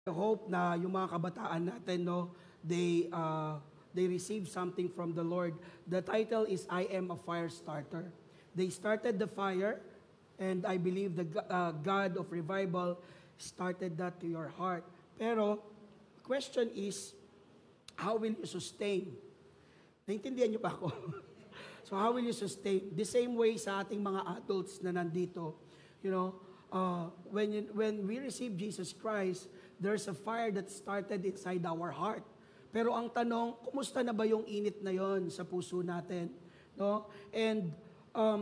I hope na yung mga kabataan natin, no, they receive something from the Lord. The title is I Am a Fire Starter. They started the fire, and I believe the God of revival started that to your heart. Pero, question is, how will you sustain? Naintindihan niyo ba ako? So how will you sustain? The same way sa ating mga adults na nandito, you know, when we receive Jesus Christ, there's a fire that started inside our heart. Pero ang tanong, kumusta na ba yung init na yon sa puso natin? No? And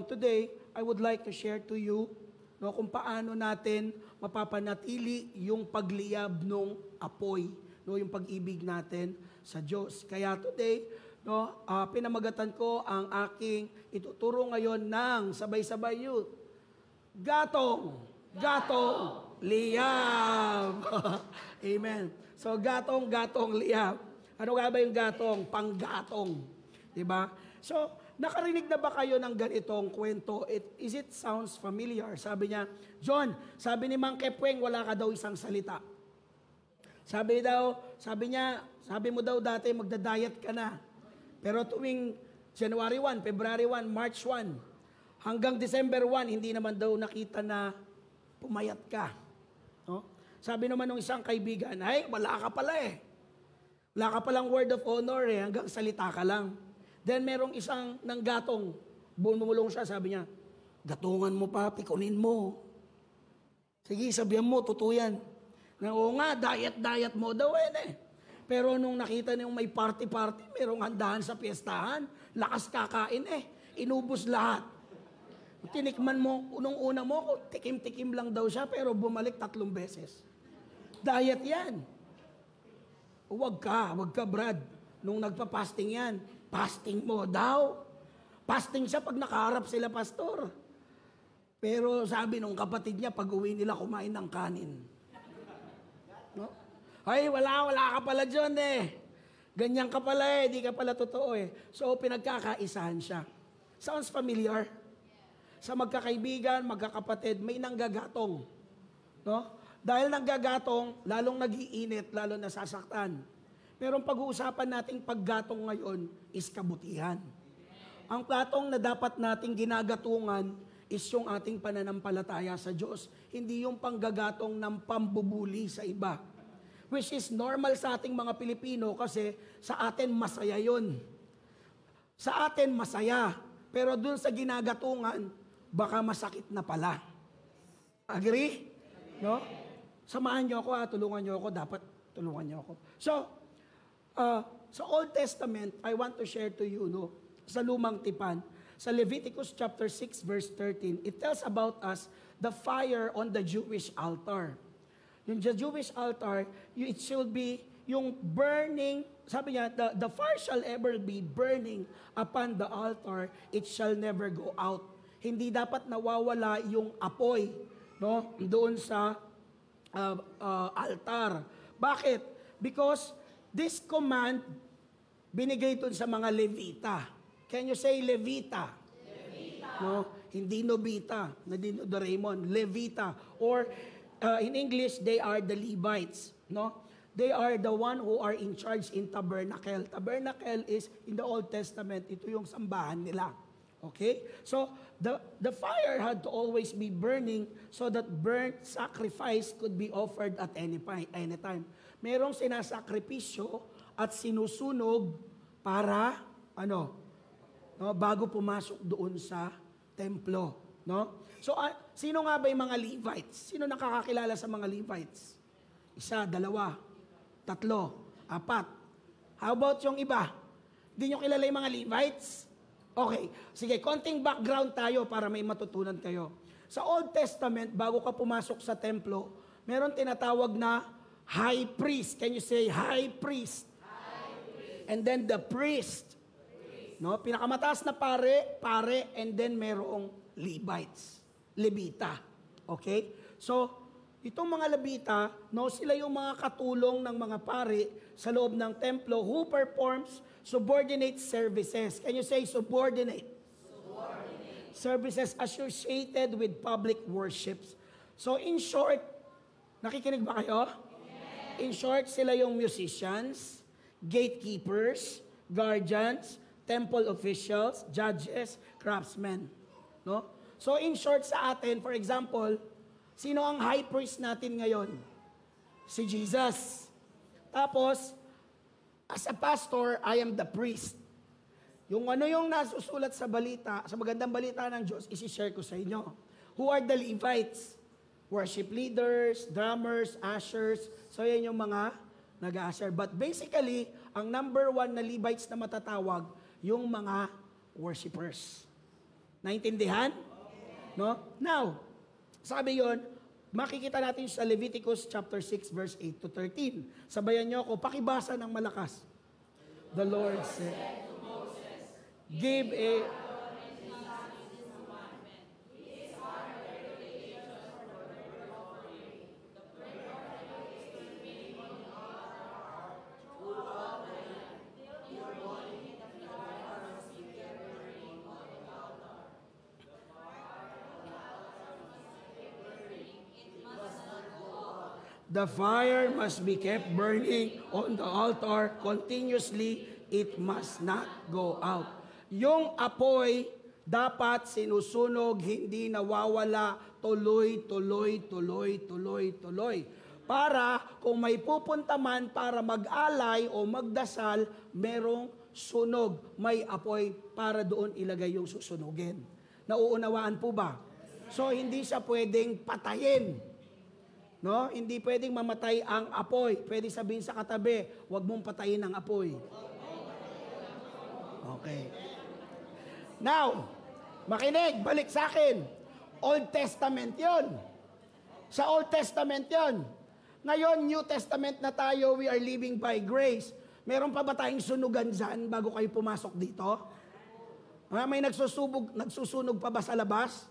today, I would like to share to you, no, kung paano natin mapapanatili yung pagliyab ng apoy, no, yung pag-ibig natin sa Diyos. Kaya today, no, pinamagatan ko ang aking ituturo ngayon ng sabay-sabay yun. Gatong liyab. Amen. So gatong liyab. Ano nga ba yung gatong? Panggatong. Diba? So, nakarinig na ba kayo ng ganitong kwento? Is it sounds familiar? Sabi niya, John, sabi ni Mang Kepweng, wala ka daw isang salita. Sabi mo daw dati magda-diet ka na. Pero tuwing January 1, February 1, March 1, hanggang December 1, hindi naman daw nakita na pumayat ka. No? Sabi naman ng isang kaibigan, ay, wala ka pala eh. Wala ka palang word of honor eh, hanggang salita ka lang. Then merong isang nanggatong, bumulong siya, sabi niya, gatungan mo pa, pikunin mo. Sige, sabihan mo, tutuyan. Oo nga, diet mo daw eh. Pero nung nakita niyong may party-party, merong handahan sa piyestahan, lakas kakain eh, inubos lahat. Tinikman mo, unang-una mo, tikim-tikim lang daw siya, pero bumalik 3 beses. Diet yan. Huwag ka Brad. Nung nagpa-fasting yan, fasting mo daw. Fasting siya pag nakaharap sila pastor. Pero sabi nung kapatid niya, pag uwi nila kumain ng kanin. No? Ay, wala ka pala dyan eh. Ganyan ka pala eh, di ka pala totoo eh. So, pinagkakaisahan siya. Sounds familiar? Sa magkakaibigan, magkakapatid, may nanggagatong. No? Dahil nanggagatong, lalong nag-iinit, lalong nasasaktan. Pero ang pag-uusapan nating paggatong ngayon is kabutihan. Ang platong na dapat nating ginagatungan is yung ating pananampalataya sa Diyos. Hindi yung panggagatong ng pambubuli sa iba. Which is normal sa ating mga Pilipino kasi sa atin masaya yun. Sa atin masaya. Pero dun sa ginagatungan, baka masakit na pala. Agree? No? Samahan niyo ako, tulungan niyo ako. Dapat tulungan niyo ako. So, sa Old Testament, I want to share to you, no, sa Lumang Tipan, sa Leviticus chapter 6 verse 13, it tells about us the fire on the Jewish altar. Yung Jewish altar, it should be yung burning, sabi niya, the fire shall ever be burning upon the altar, it shall never go out. Hindi dapat nawawala yung apoy, no, doon sa altar. Bakit? Because this command binigay doon sa mga Levita. Can you say Levita? Levita. No, hindi Nobita, hindi Doraemon, Levita. Or in English, they are the Levites. No? They are the one who are in charge in tabernacle. Tabernacle is, in the Old Testament, ito yung sambahan nila. Okay? So, the fire had to always be burning so that burnt sacrifice could be offered at any time. Merong sinasakripisyo at sinusunog para, no, bago pumasok doon sa templo. No? So, sino nga ba yung mga Levites? Sino nakakakilala sa mga Levites? 1, 2, 3, 4. How about yung iba? Hindi nyo kilala yung mga Levites? Okay. Sige, konting background tayo para may matutunan kayo. Sa Old Testament, bago ka pumasok sa templo, meron tinatawag na high priest. Can you say high priest? High priest. And then the priest. No? Pinakamataas na pare, and then merong Levites. Levita. Okay? So, itong mga Levita, no, sila yung mga katulong ng mga pare sa loob ng templo who performs subordinate services. Can you say subordinate? Subordinate. Services associated with public worships. So, in short, nakikinig ba kayo? Yes. In short, sila yung musicians, gatekeepers, guardians, temple officials, judges, craftsmen. No? So in short sa atin, for example, sino ang high priest natin ngayon? Si Jesus. Tapos, as a pastor, I am the priest. Yung ano yung nasusulat sa balita, sa magandang balita ng Diyos, isi-share ko sa inyo. Who are the Levites? Worship leaders, drummers, ushers. So yan yung mga nag-usher. But basically, ang number one na Levites na matatawag, yung mga worshipers. Naintindihan? No? Now, sabi yon, makikita natin sa Leviticus chapter 6 verse 8 to 13. Sabayan niyo ako, pakibasa ng malakas. The Lord said, give a the fire must be kept burning on the altar continuously. It must not go out. Yung apoy dapat sinusunog, hindi nawawala, tuloy. Para kung may pupunta man para mag-alay o magdasal, merong sunog, may apoy para doon ilagay yung susunugin. Nauunawaan po ba? So hindi siya pwedeng patayin. No? Hindi pwedeng mamatay ang apoy. Pwede sabihin sa katabi, huwag mong patayin ang apoy. Okay. Now, makinig, balik sa akin. Old Testament yon. Sa Old Testament yon. Ngayon, New Testament na tayo, we are living by grace. Meron pa ba tayong sunugan dyan bago kayo pumasok dito? May nagsusunog pa ba sa labas?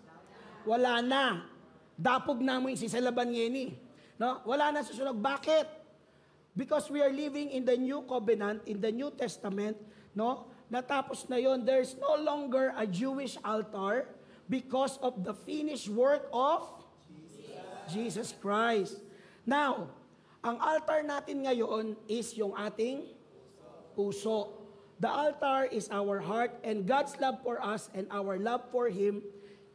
Wala na. Dapog namin si Salaban Yeni. No? Wala na susunog. Bakit? Because we are living in the new covenant, in the New Testament, no? Natapos na yon. There's no longer a Jewish altar because of the finished work of Jesus Christ. Now, ang altar natin ngayon is yung ating puso. The altar is our heart, and God's love for us and our love for Him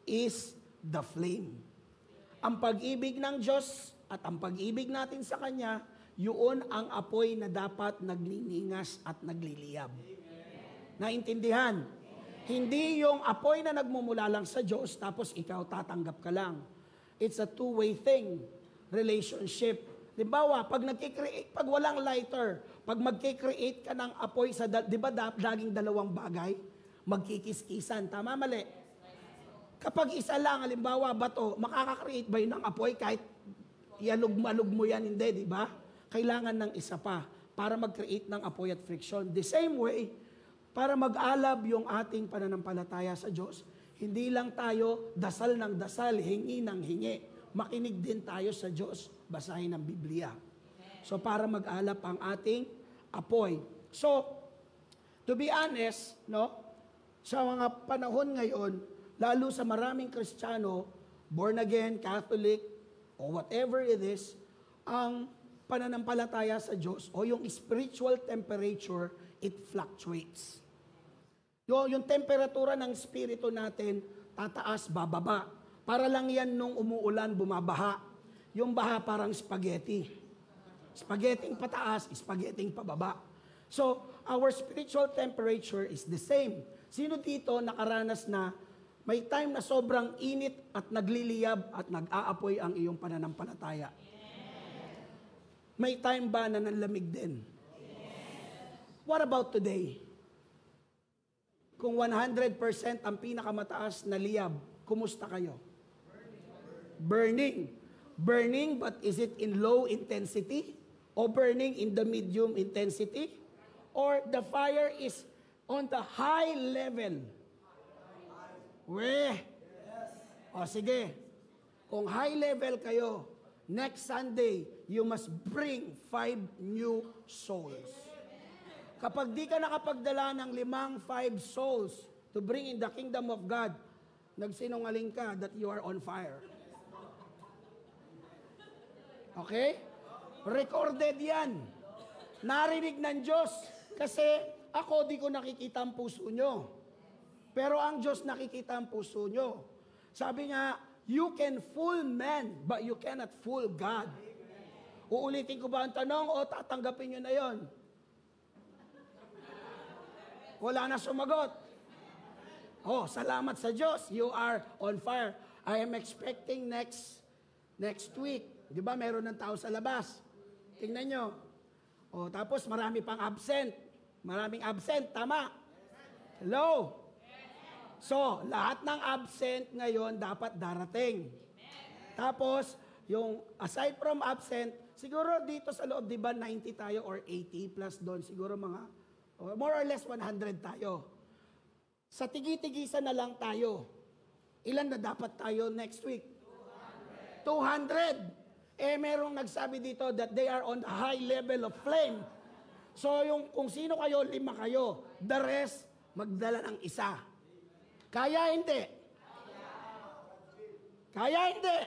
is the flame. Ang pag-ibig ng Diyos at ang pag-ibig natin sa Kanya, yun ang apoy na dapat nagliningas at nagliliyab. Naintindihan? Hindi yung apoy na nagmumula lang sa Diyos tapos ikaw tatanggap ka lang. It's a two-way thing, relationship. Dibawa, pag pag walang lighter, pag magkikreate ka ng apoy sa, di ba laging dalawang bagay? Magkikiskisan, tama mali? Kapag isa lang, halimbawa, bato, makaka-create ba yun ng apoy kahit ialog-malog mo yan? Hindi, di ba? Kailangan ng isa pa para mag-create ng apoy at friction. The same way, para mag-alab yung ating pananampalataya sa Diyos, hindi lang tayo dasal ng dasal, hingi ng hingi. Makinig din tayo sa Diyos, basahin ang Biblia. So, para mag-alab ang ating apoy. So, to be honest, no, sa mga panahon ngayon, lalo sa maraming Kristiyano, born again, Catholic, o whatever it is, ang pananampalataya sa Diyos o yung spiritual temperature, it fluctuates. Yung temperatura ng spirito natin, tataas, bababa. Para lang yan nung umuulan, bumabaha. Yung baha parang spaghetti. Spaghetting pataas, spaghetting pababa. So, our spiritual temperature is the same. Sino dito nakaranas na may time na sobrang init at nagliliyab at nag-aapoy ang iyong pananampalataya? May time ba na nanlamig din? What about today? Kung 100% ang pinakamataas na liyab, kumusta kayo? Burning. Burning, but is it in low intensity? O burning in the medium intensity? Or the fire is on the high level? O sige, kung high level kayo, next Sunday, you must bring 5 new souls. Kapag di ka nakapagdala ng 5 souls to bring in the kingdom of God, nagsinungaling ka that you are on fire. Okay? Recorded yan. Narinig ng Diyos. Kasi ako di ko nakikita ang puso nyo. Pero ang Diyos nakikita ang puso nyo. Sabi nga, you can fool man, but you cannot fool God. Uulitin ko ba ang tanong o tatanggapin nyo na yon? Wala na sumagot. Oh, salamat sa Diyos. You are on fire. I am expecting next week. Di ba, meron ng tao sa labas. Tingnan nyo. Oh, tapos marami pang absent. Maraming absent, tama? Hello? So, lahat ng absent ngayon dapat darating. Tapos, yung aside from absent, siguro dito sa loob, di ba, 90 tayo or 80 plus doon, siguro mga, more or less 100 tayo. Sa tigi-tigisa na lang tayo. Ilan na dapat tayo next week? 200. Merong nagsabi dito that they are on the high level of flame. So, kung sino kayo, 5 kayo. The rest, magdala ng isa. Kaya hindi? Kaya hindi?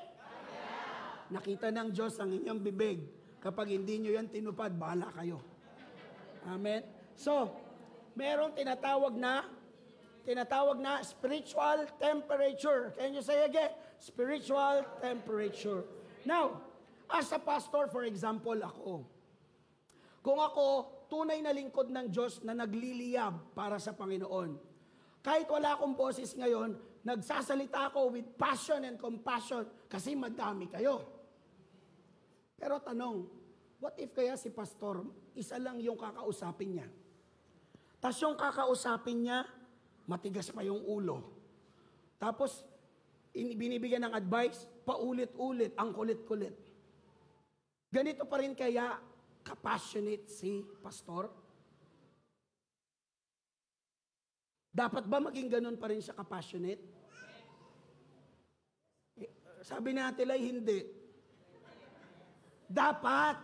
Nakita ng Diyos ang inyong bibig. Kapag hindi nyo yan tinupad, bahala kayo. Amen? So, merong tinatawag na spiritual temperature. Can you say again? Spiritual temperature. Now, as a pastor, for example, ako. Kung ako, tunay na lingkod ng Diyos na nagliliyab para sa Panginoon. Kahit wala akong boses ngayon, nagsasalita ako with passion and compassion kasi madami kayo. Pero tanong, what if kaya si pastor, isa lang yung kakausapin niya? Tapos yung kakausapin niya, matigas pa yung ulo. Tapos, binibigyan ng advice, paulit-ulit, ang kulit-kulit. Ganito pa rin kaya kapassionate si pastor? Dapat ba maging ganun pa rin siya kapassionate? Sabi natin ay hindi. Dapat.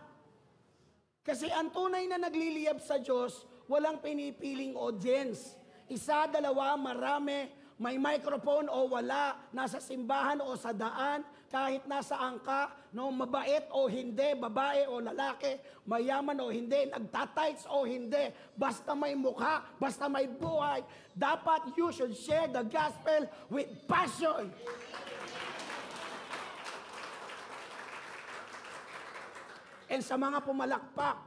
Kasi ang tunay na nagliliyab sa Diyos, walang pinipiling audience. Isa, dalawa, marami, may microphone o wala, nasa simbahan o sa daan, kahit nasaan ka, no, mabait o hindi, babae o lalaki, mayaman o hindi, nagtatights o hindi, basta may mukha, basta may buhay, dapat you should share the gospel with passion. And sa mga pumalakpak,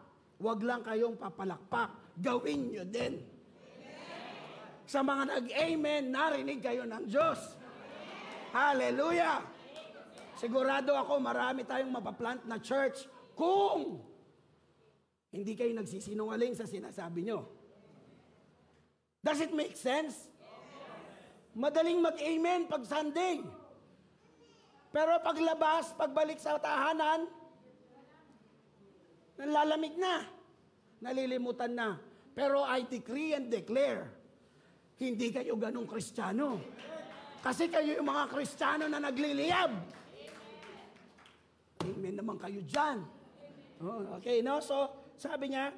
wag lang kayong papalakpak, gawin nyo din. Sa mga nag-amen, narinig kayo ng Diyos. Hallelujah! Sigurado ako, marami tayong mapaplant na church kung hindi kayo nagsisinungaling sa sinasabi nyo. Does it make sense? Madaling mag-amen pag Sunday. Pero paglabas, pagbalik sa tahanan, nalalamig na. Nalilimutan na. Pero I decree and declare, hindi kayo ganong Kristiyano. Kasi kayo yung mga Kristiyano na nagliliyab. Amen naman kayo dyan. Oh, okay, no? So, sabi niya,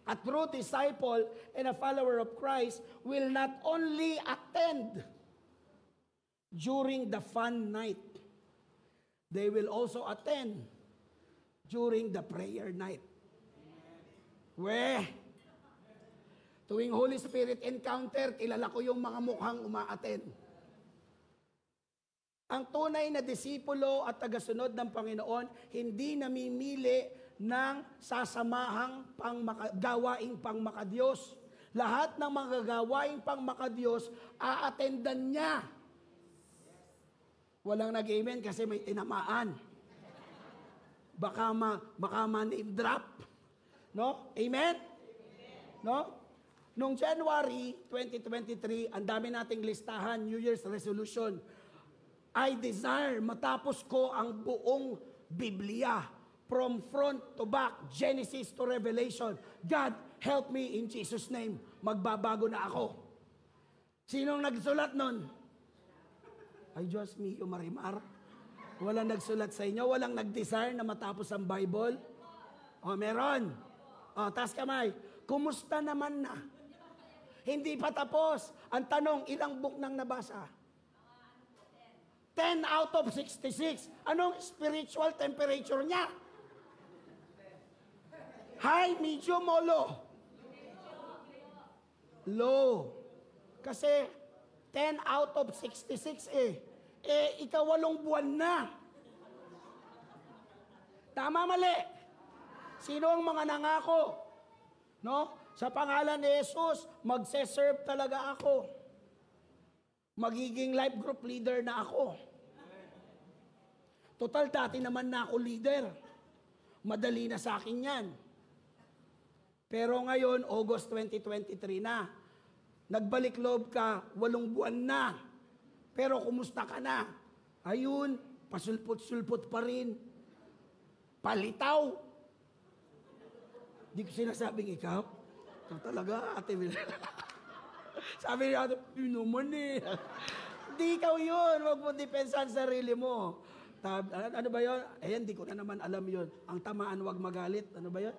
a true disciple and a follower of Christ will not only attend during the fun night, they will also attend during the prayer night. Tuwing Holy Spirit encounter, kilala ko yung mga mukhang umaaten. Ang tunay na disipulo at tagasunod ng Panginoon, hindi namimili ng sasamahang gawaing pangmakadiyos. Lahat ng mga gawaing pangmakadiyos, aatendan niya. Walang nag-amen kasi may tinamaan. Baka ma-name drop. No? Amen? No? Noong January 2023, ang dami nating listahan, New Year's resolution. I desire matapos ko ang buong Biblia, from front to back, Genesis to Revelation. God, help me in Jesus' name. Magbabago na ako. Sinong nagsulat nun? Ay, Diyos mio, Marimar. Walang nagsulat sa inyo? Walang nag-desire na matapos ang Bible? O, meron. O, taas kamay. Kumusta naman na? Hindi pa tapos. Ang tanong, ilang book nang nabasa? 10 out of 66. Anong spiritual temperature niya? High, medium o low? Low. Kasi 10 out of 66 eh. Ikaw 8 buwan na. Tama, mali? Sino ang mga nangako? No? Sa pangalan ni Jesus, magse-serve talaga ako. Magiging life group leader na ako. Total, dati naman na ako leader. Madali na sa akin yan. Pero ngayon, August 2023 na. Nagbalik loob ka, 8 buwan na. Pero kumusta ka na? Ayun, pasulpot-sulpot pa rin. Palitaw. Di ko sinasabing ikaw. Ito talaga, Ate Mel. Sabi niya, yun naman eh. Di ikaw yun. Huwag mo depensahan sarili mo. Ano ba yun? Ayan, di ko na naman alam yun. Ang tamaan, huwag magalit. Ano ba yun?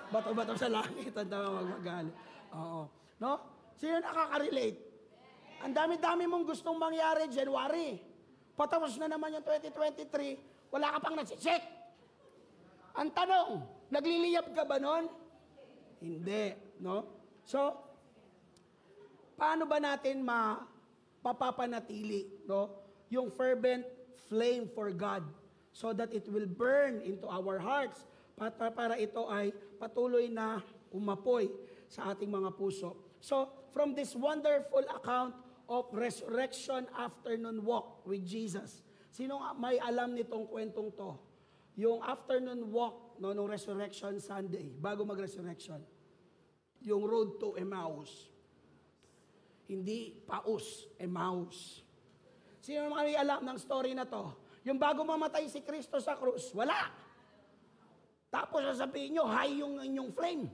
Bato-bato sa langit. Ang tamaan, huwag magalit. Oo. No? Sino nakaka-relate? Ang dami-dami mong gustong mangyari January. Patapos na naman yung 2023, wala ka pang nagsisik. Ang tanong, nagliliyap ka ba nun? Hindi. No? So, paano ba natin mapapapanatili, no, yung fervent flame for God so that it will burn into our hearts para ito ay patuloy na umapoy sa ating mga puso. So, from this wonderful account of resurrection afternoon walk with Jesus, sino may alam nitong kwentong to? Yung afternoon walk, no, nung Resurrection Sunday, bago mag-resurrection, yung road to Emmaus. Hindi paus, Emmaus. Sino naman may alam ng story na to? Yung bago mamatay si Kristo sa krus, wala. Tapos sasabihin nyo, high yung inyong flame.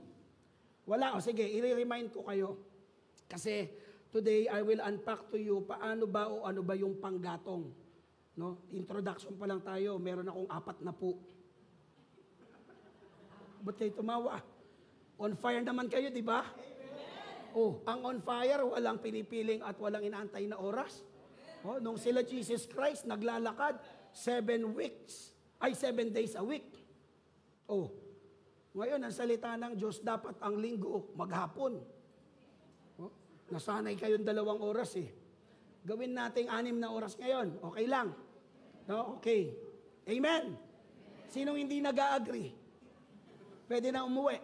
Wala. O sige, i-remind ko kayo. Kasi today, I will unpack to you paano ba o ano ba yung panggatong. No? Introduction pa lang tayo, meron akong 4 na po. Ba't kayo tumawa? On fire naman kayo, di ba? Oh, ang on fire, walang pinipiling at walang inaantay na oras. Oh, nung sila Jesus Christ, naglalakad 7 days a week. Oh, ngayon, ang salita ng Diyos, dapat ang linggo, maghapon. Oh, nasanay kayong 2 oras eh. Gawin nating 6 na oras ngayon. Okay lang. No? Okay. Amen. Sinong hindi nag-a-agree? Pwede na umuwi.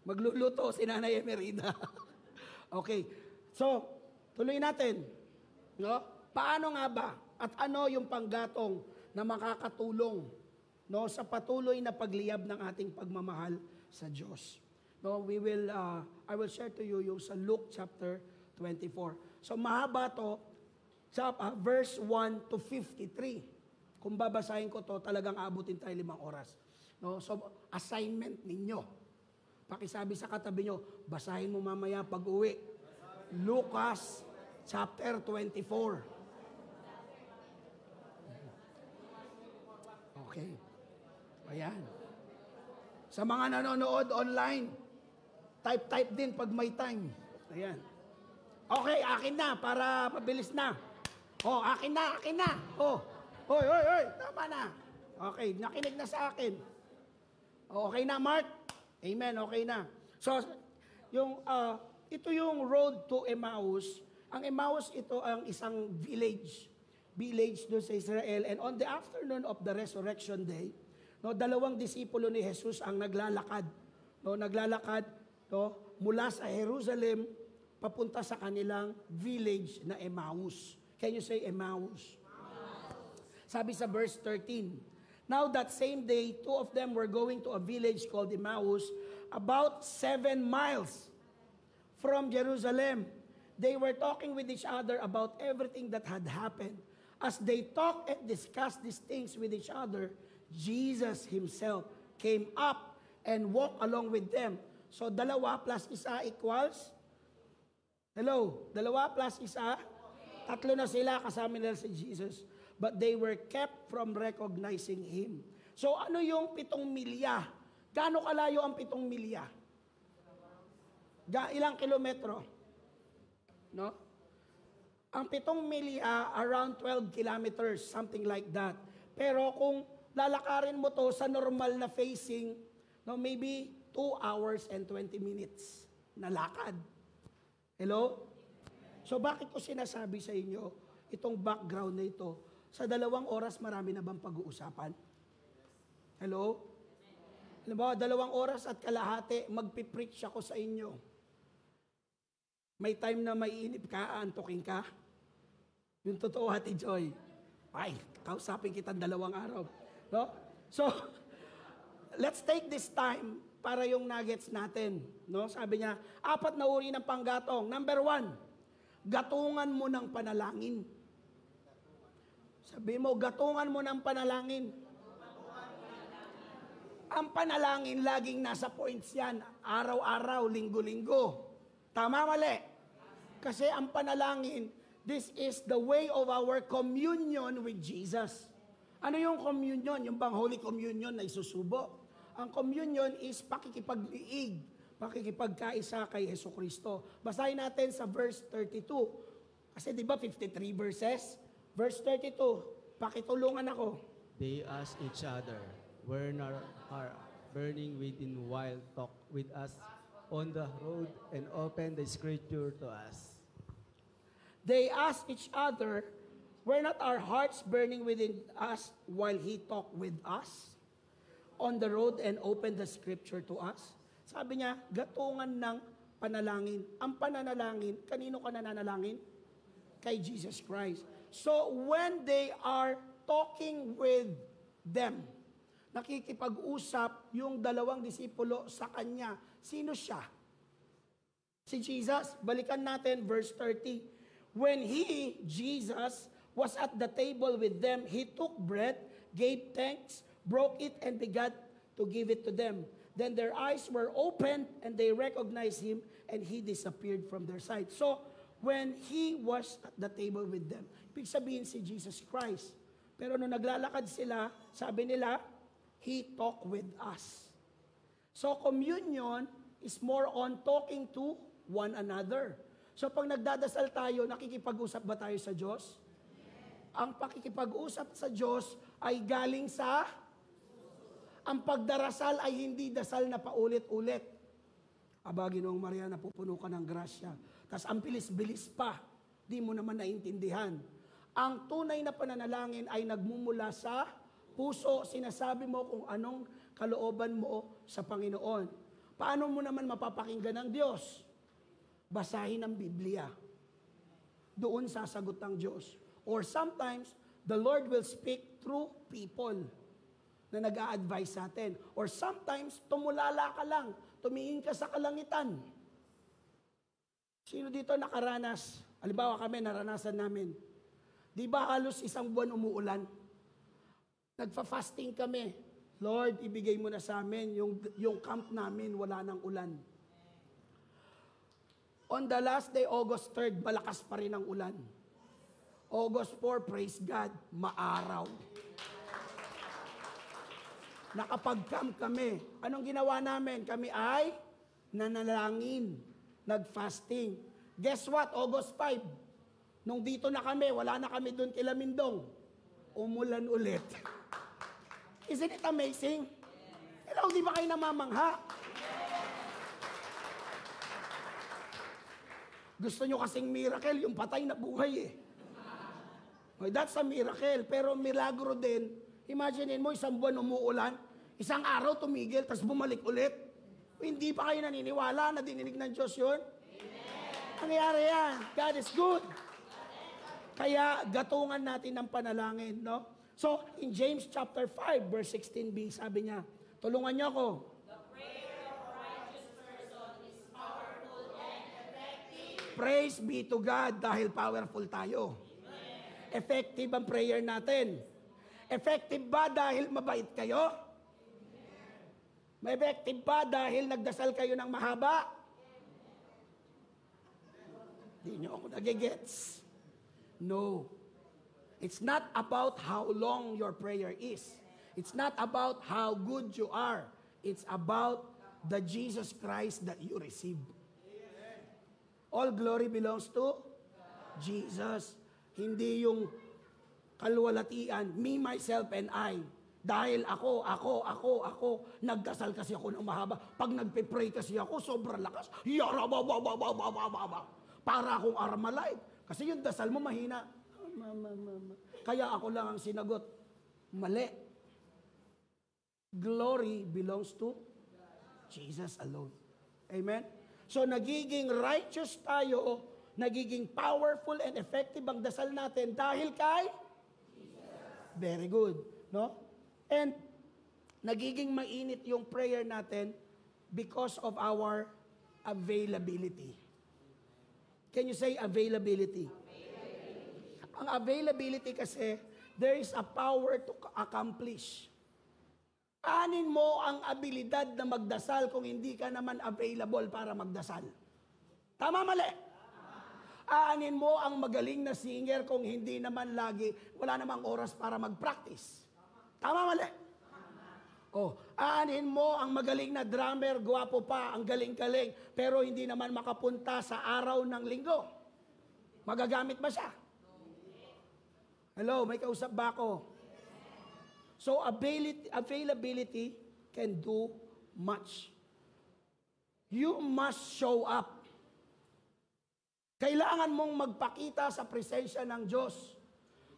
Magluluto si Nanay Emerida. Okay. So, tuloy natin. No? Paano nga ba? At ano yung panggatong na makakatulong, no, sa patuloy na pagliyab ng ating pagmamahal sa Diyos? No, I will share to you yung sa Luke chapter 24. So mahaba to, sa verse 1 to 53. Kung babasahin ko to, talagang abutin tayo 5 oras. No? So assignment ninyo. Pakisabi sa katabi nyo, basahin mo mamaya pag uwi. Lucas chapter 24. Okay. Ayan. Sa mga nanonood online, type din pag may time. Ayan. Okay, akin na para mabilis na. Oh, akin na. Oh. Hoy, tama na. Okay, nakinig na sa akin. Okay na, Mark? Amen, okay na. So, ito yung road to Emmaus. Ang Emmaus, ito ang isang village doon sa Israel. And on the afternoon of the resurrection day, no, 2 disipulo ni Jesus ang naglalakad. No, mula sa Jerusalem papunta sa kanilang village na Emmaus. Can you say Emmaus? Sabi sa verse 13, now that same day, 2 of them were going to a village called Emmaus, about 7 miles from Jerusalem. They were talking with each other about everything that had happened. As they talked and discussed these things with each other, Jesus himself came up and walked along with them. So 2 plus 1 equals? Hello? 2 plus 1? 3 na sila, kasama nila si Jesus. But they were kept from recognizing Him. So ano yung 7 milya? Gaano kalayo ang 7 milya? Ilang kilometro? No? Ang 7 milya, around 12 kilometers, something like that. Pero kung lalakarin mo to sa normal na facing, No, maybe 2 hours and 20 minutes na lakad. Hello? So bakit ko sinasabi sa inyo, itong background na ito, sa 2 oras marami na bang pag-uusapan? Hello? Alam mo, 2 oras at kalahati, magpipreach ako sa inyo. May time na maiinip ka, antukin ka. Yung totoo, Ate Joy. Ay, kausapin kita 2 araw. No? So, let's take this time para yung nuggets natin. No? Sabi niya, 4 na uri ng panggatong. Number 1, gatungan mo ng panalangin. Sabi mo, gatungan mo ng panalangin. Ang panalangin, laging nasa points yan. Araw-araw, linggo-linggo. Tama, mali? Kasi ang panalangin, this is the way of our communion with Jesus. Ano yung communion? Yung bang Holy Communion na isusubo? Ang communion is pakikipagliig, pakikipagkaisa kay Jesucristo. Basahin natin sa verse 32. Kasi di ba 53 verses? Verse 32, pakitulungan ako. They asked each other, were not our burning within while talk with us on the road and open the scripture to us. They asked each other, were not our hearts burning within us while he talked with us on the road and opened the scripture to us? Sabi niya, gatungan ng panalangin. Ang pananalangin, kanino ka nananalangin? Kay Jesus Christ. So when they are talking with them, nakikipag-usap yung 2 disipulo sa kanya. Sino siya? Si Jesus. Balikan natin verse 30. When he, Jesus, was at the table with them, he took bread, gave thanks, broke it, and began to give it to them. Then their eyes were opened, and they recognized him, and he disappeared from their sight. So, when he was at the table with them, ibig sabihin si Jesus Christ. Pero nung naglalakad sila, sabi nila, he talked with us. So, communion is more on talking to one another. So, pag nagdadasal tayo, nakikipag-usap ba tayo sa Diyos? Ang pakikipag-usap sa Diyos ay galing sa ang pagdarasal ay hindi dasal na paulit-ulit. Aba, Ginoong Maria, napupuno ka ng grasya. Tapos ang bilis-bilis pa, di mo naman naintindihan. Ang tunay na pananalangin ay nagmumula sa puso. Sinasabi mo kung anong kalooban mo sa Panginoon. Paano mo naman mapapakinggan ng Diyos? Basahin ang Biblia. Doon sasagot ng Diyos. Or sometimes, the Lord will speak through people na nag-a-advise sa atin. Or sometimes, tumulala ka lang. Tumingin ka sa kalangitan. Sino dito nakaranas? Halimbawa kami, naranasan namin. Di ba halos 1 buwan umuulan? Nagfa-fasting kami. Lord, ibigay mo na sa amin yung camp namin, wala nang ulan. On the last day, August 3rd, malakas pa rin ang ulan. August 4, praise God, maaraw. Nakapag-camp kami. Anong ginawa namin? Kami ay nanalangin, nag-fasting. Guess what? August 5. Nung dito na kami, wala na kami doon kila Mindong. Umulan ulit. Isn't it amazing? Hello, di ba kayo namamangha? Gusto nyo kasing miracle, yung patay na buhay eh. Okay, that's a miracle. Pero milagro din, imagine mo, 1 buwan umuulan, 1 araw tumigil, tapos bumalik ulit. Hindi pa kayo naniniwala na dininig ng Diyos yun? Nangyari yan. God is good. Kaya gatungan natin ng panalangin, no? So, in James chapter 5, verse 16b, sabi niya, tulungan niyo ako. The prayer of a righteous person is powerful and effective. Praise be to God dahil powerful tayo. Amen. Effective ang prayer natin. Effective ba dahil mabait kayo? May effective ba dahil nagdasal kayo ng mahaba? Hindi nyo ako nagigets. No. It's not about how long your prayer is. It's not about how good you are. It's about the Jesus Christ that you receive. All glory belongs to Jesus. Hindi yung kalwalatian, me, myself, and I. Dahil ako, nagdasal kasi ako ng mahaba. Pag nagpe-pray kasi ako, sobrang lakas. Para akong Armalite. Kasi yung dasal mo mahina. Kaya ako lang ang sinagot. Mali. Glory belongs to Jesus alone. Amen? So nagiging righteous tayo, nagiging powerful and effective ang dasal natin dahil kay Jesus. Very good. No? And nagiging mainit yung prayer natin because of our availability. Can you say availability? Ang availability kasi, there is a power to accomplish. Anin mo ang abilidad na magdasal kung hindi ka naman available para magdasal? Tama, mali? Aanin mo ang magaling na singer kung hindi naman lagi, wala namang oras para mag-practice? Tama, mali? Aanin mo ang magaling na drummer, gwapo pa, ang galing-galing, pero hindi naman makapunta sa araw ng linggo. Magagamit ba siya? Hello, may kausap ba ako? So, availability can do much. You must show up. Kailangan mong magpakita sa presensya ng Diyos.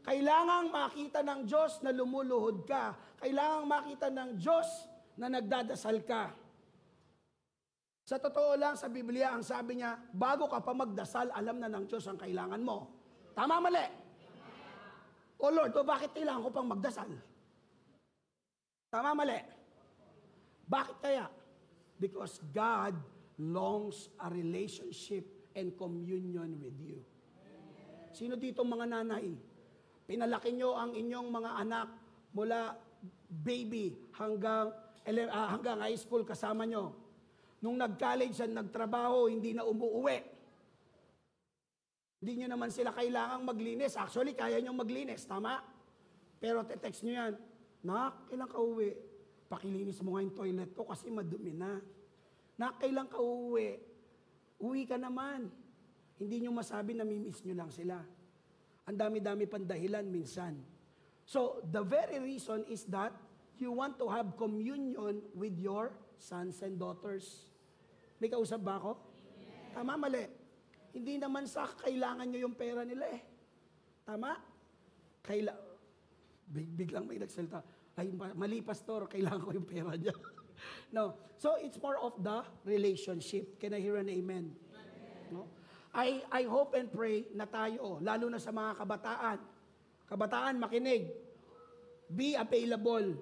Kailangang makita ng Diyos na lumuluhod ka. Kailangang makita ng Diyos na nagdadasal ka. Sa totoo lang, sa Biblia, ang sabi niya, bago ka pa magdasal, alam na ng Diyos ang kailangan mo. Tama, mali? O Lord, bakit kailangan ko pang magdasal? Tama, mali? Bakit kaya? Because God longs a relationship and communion with you. Sino dito mga nanay? Pinalaki nyo ang inyong mga anak mula baby hanggang high school kasama nyo. Nung nag-college at nagtrabaho, hindi na umuuwi. Hindi nyo naman sila kailangang maglinis. Actually, kaya nyo maglinis, tama? Pero text nyo yan, Nak, kailan ka uwi? Pakilinis mo nga yung toilet ko kasi madumi na. Nak, kailan ka uwi? Uwi ka naman. Hindi nyo masabi na mimiss nyo lang sila. Ang dami-dami pang dahilan minsan. So, the very reason is that you want to have communion with your sons and daughters. May kausap ba ako? Amen. Tama, mali. Hindi naman sa kailangan nyo yung pera nila eh. Tama? Biglang may nagsalita. Ay, mali pastor, kailangan ko yung pera niya. No. So, it's more of the relationship. Can I hear an amen? Amen. No? I hope and pray na tayo, lalo na sa mga kabataan. Kabataan, makinig. Be available.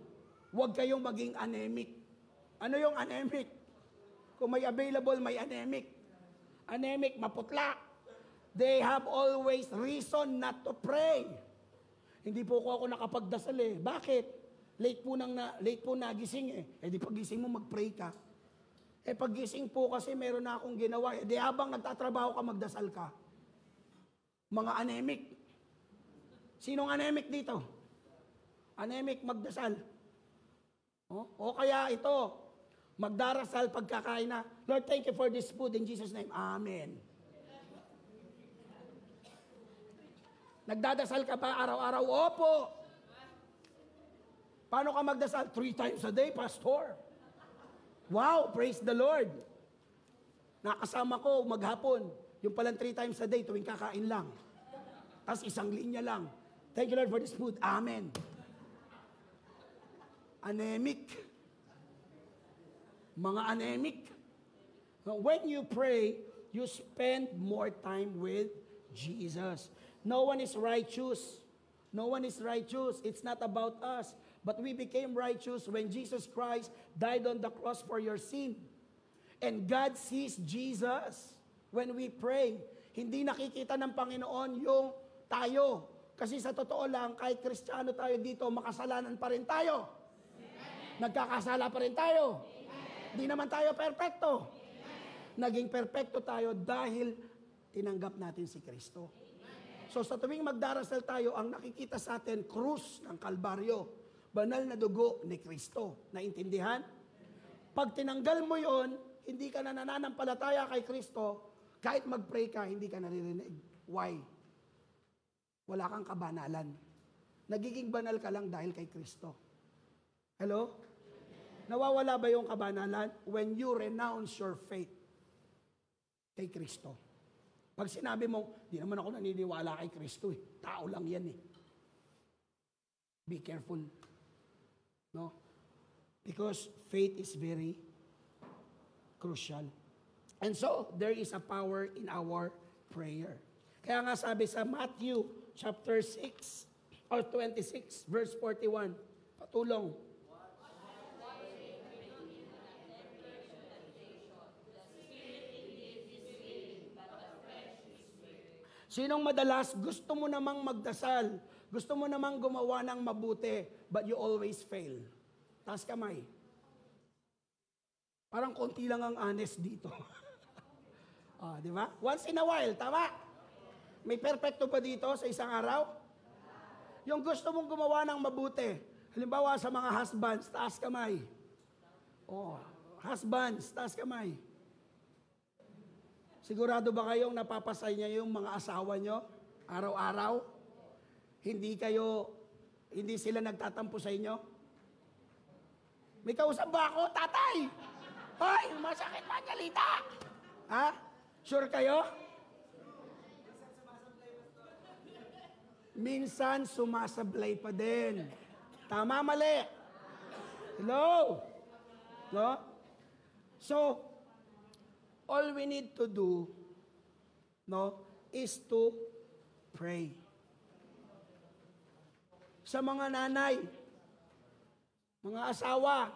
Huwag kayong maging anemic. Ano yung anemic? Kung may available, may anemic. Anemic, maputla. They have always reason not to pray. Hindi po ako nakapagdasal eh. Bakit? Late po nagising eh. Eh di pagising mo, mag-pray ka. Eh paggising po kasi meron na akong ginawa. Eh di habang nagtatrabaho ka, magdasal ka. Mga anemic. Sinong anemic dito? Anemic, magdasal. O kaya ito, magdarasal pagkakain na, Lord, thank you for this food in Jesus' name. Amen. Nagdadasal ka ba araw-araw? Opo. Paano ka magdasal? 3 times a day, Pastor. Wow, praise the Lord. Nakasama ko maghapon. Yung palang 3 times a day, tuwing kakain lang. Tapos isang linya lang. Thank you, Lord, for this food. Amen. Anemic. Mga anemic. When you pray, you spend more time with Jesus. No one is righteous. No one is righteous. It's not about us. But we became righteous when Jesus Christ died on the cross for your sin. And God sees Jesus when we pray. Hindi nakikita ng Panginoon yung tayo. Kasi sa totoo lang, kahit Kristiyano tayo dito, makasalanan pa rin tayo. Amen. Nagkakasala pa rin tayo. Hindi naman tayo perfecto. Naging perfecto tayo dahil tinanggap natin si Kristo. So sa tuwing magdarasal tayo, ang nakikita sa atin, krus ng Kalbaryo. Banal na dugo ni Kristo. Naintindihan? Pag tinanggal mo yon, hindi ka na nananampalataya kay Kristo, kahit mag-pray ka, hindi ka naririnig. Why? Wala kang kabanalan. Nagiging banal ka lang dahil kay Kristo. Hello? Nawawala ba yung kabanalan? When you renounce your faith kay Kristo. Pag sinabi mo, di naman ako naniniwala kay Kristo eh. Tao lang yan eh. Be careful. No? Because faith is very crucial. And so, there is a power in our prayer. Kaya nga sabi sa Matthew chapter 6 or 26 verse 41, patulong. Sinong madalas gusto mo namang magdasal, gusto mo namang gumawa ng mabuti, but you always fail? Taas kamay. Parang konti lang ang honest dito. Di ba? Once in a while, tama? May perfecto pa dito sa isang araw? Yung gusto mong gumawa ng mabuti, halimbawa sa mga husbands, taas kamay. Husbands, taas kamay. Sigurado ba kayong napapasay niya yung mga asawa nyo araw-araw? Hindi sila nagtatampo sa inyo? May kausap ba ako, tatay? Hoy, masakit pa galita. Ha? Sure kayo? Minsan sumasablay pa din. Tama, mali? Hello? No? So, all we need to do, no, is to pray. Sa mga nanay, mga asawa,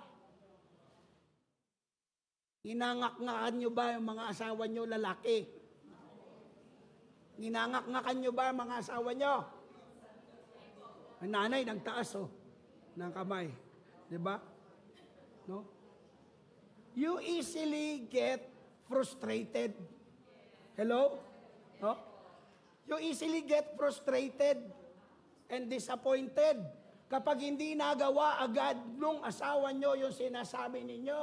inangak-ngakan nyo ba yung mga asawa nyo lalaki? Inangak-ngakan nyo ba yung mga asawa nyo? Ang nanay, nagtaas ng kamay. Diba? No? You easily get frustrated. Hello? No? You easily get frustrated and disappointed kapag hindi nagawa agad nung asawa nyo yung sinasabi ninyo.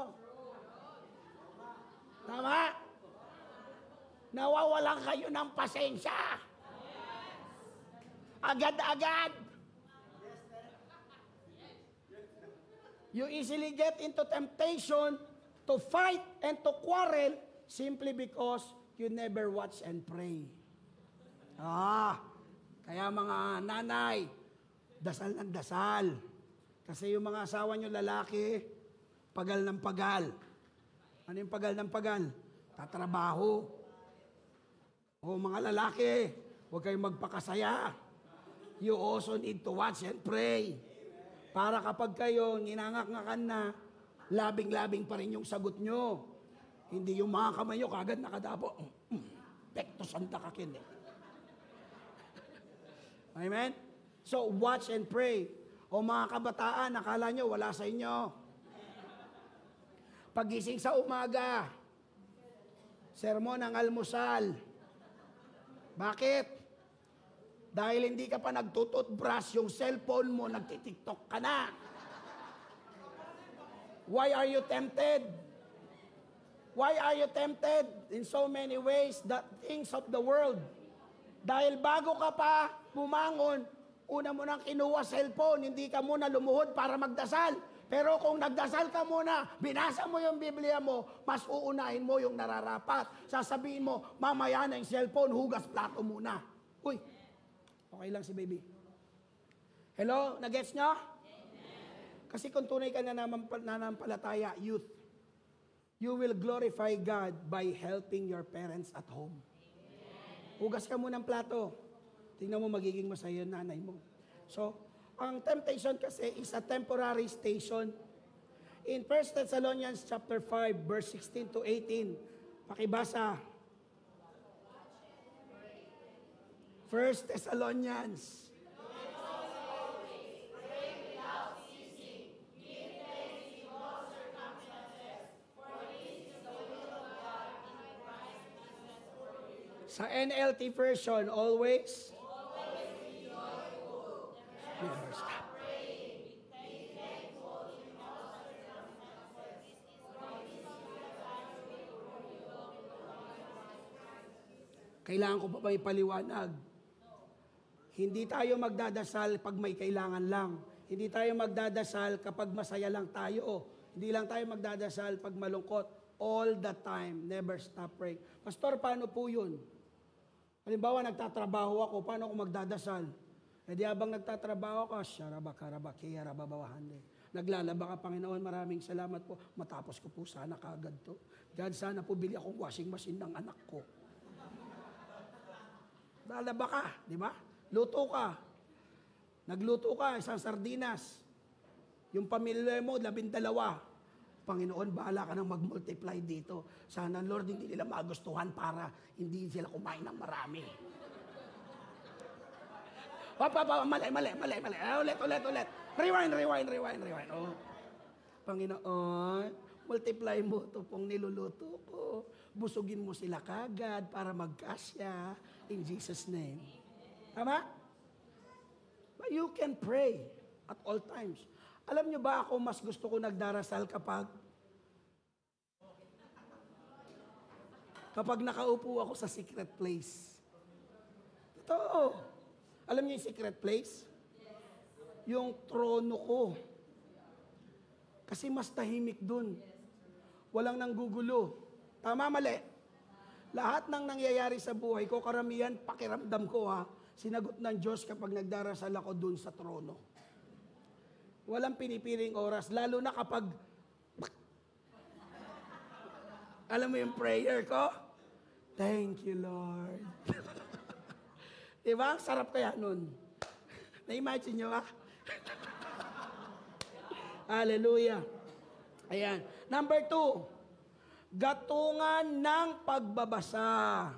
Tama? Nawawalan kayo ng pasensya. Agad-agad. You easily get into temptation to fight and to quarrel simply because you never watch and pray. Kaya mga nanay, dasal ng dasal. Kasi yung mga asawa nyo lalaki, pagal ng pagal. Ano yung pagal ng pagal? Tatrabaho. Mga lalaki, huwag kayong magpakasaya. You also need to watch and pray. Para kapag kayo ninangak-ngakan na, labing-labing pa rin yung sagot nyo. Hindi yung mga kamay nyo kagad nakadapo. Pekto santa kakin eh. Amen? So, watch and pray. O mga kabataan, nakala nyo wala sa inyo. Pagising sa umaga, sermon ng almusal. Bakit? Dahil hindi ka pa nagtututbrush, yung cellphone mo, nagtitiktok ka na. Why are you tempted? Why are you tempted? In so many ways, the things of the world. Dahil bago ka pa bumangon, una mo nang kinuha cellphone, hindi ka muna lumuhod para magdasal. Pero kung nagdasal ka muna, binasa mo yung Biblia mo, mas uunahin mo yung nararapat. Sasabihin mo, mamaya na yung cellphone, hugas plato muna. Uy, okay lang si baby. Hello, nagets nyo? Kasi kung tunay ka na nanampalataya, youth, you will glorify God by helping your parents at home. Hugas ka muna ng plato. Tingnan mo, magiging masaya yung nanay mo. So, ang temptation kasi is a temporary station. In 1 Thessalonians chapter 5, verse 16 to 18, pakibasa. 1 Thessalonians. Sa NLT version, always. Never stop. Kailangan ko pa ba ipaliwanag? Hindi tayo magdadasal pag may kailangan lang. Hindi tayo magdadasal kapag masaya lang tayo. Hindi lang tayo magdadasal pag malungkot. All the time. Never stop praying. Pastor, paano po yun? Halimbawa, nagtatrabaho ako. Paano ako magdadasal? E di habang nagtatrabaho ka, naglalaba ka, Panginoon, maraming salamat po. Matapos ko po sana kaagad to. God, sana po bili akong washing machine ng anak ko. Lalaba ka, di ba? Luto ka. Nagluto ka, isang sardinas. Yung pamilya mo, 12. Panginoon, bahala ka nang mag-multiply dito. Sana, Lord, hindi nila magustuhan para hindi sila kumain ng marami. Mali. Ulit. Rewind. Oh. Panginoon, multiply mo ito pong niluluto ko. Busugin mo sila kagad para magkasya. In Jesus' name. Tama? But you can pray at all times. Alam nyo ba ako mas gusto ko nagdarasal kapag nakaupo ako sa secret place. Totoo. Alam niyo yung secret place? Yung trono ko. Kasi mas tahimik dun. Walang nanggugulo. Tama, mali? Lahat ng nangyayari sa buhay ko, karamihan, pakiramdam ko sinagot ng Diyos kapag nagdarasal ako dun sa trono. Walang pinipiling oras, lalo na kapag alam mo yung prayer ko? Thank you, Lord. Diba? Sarap kaya nun. Na-imagine nyo Hallelujah. Ayan. Number 2, gatungan ng pagbabasa.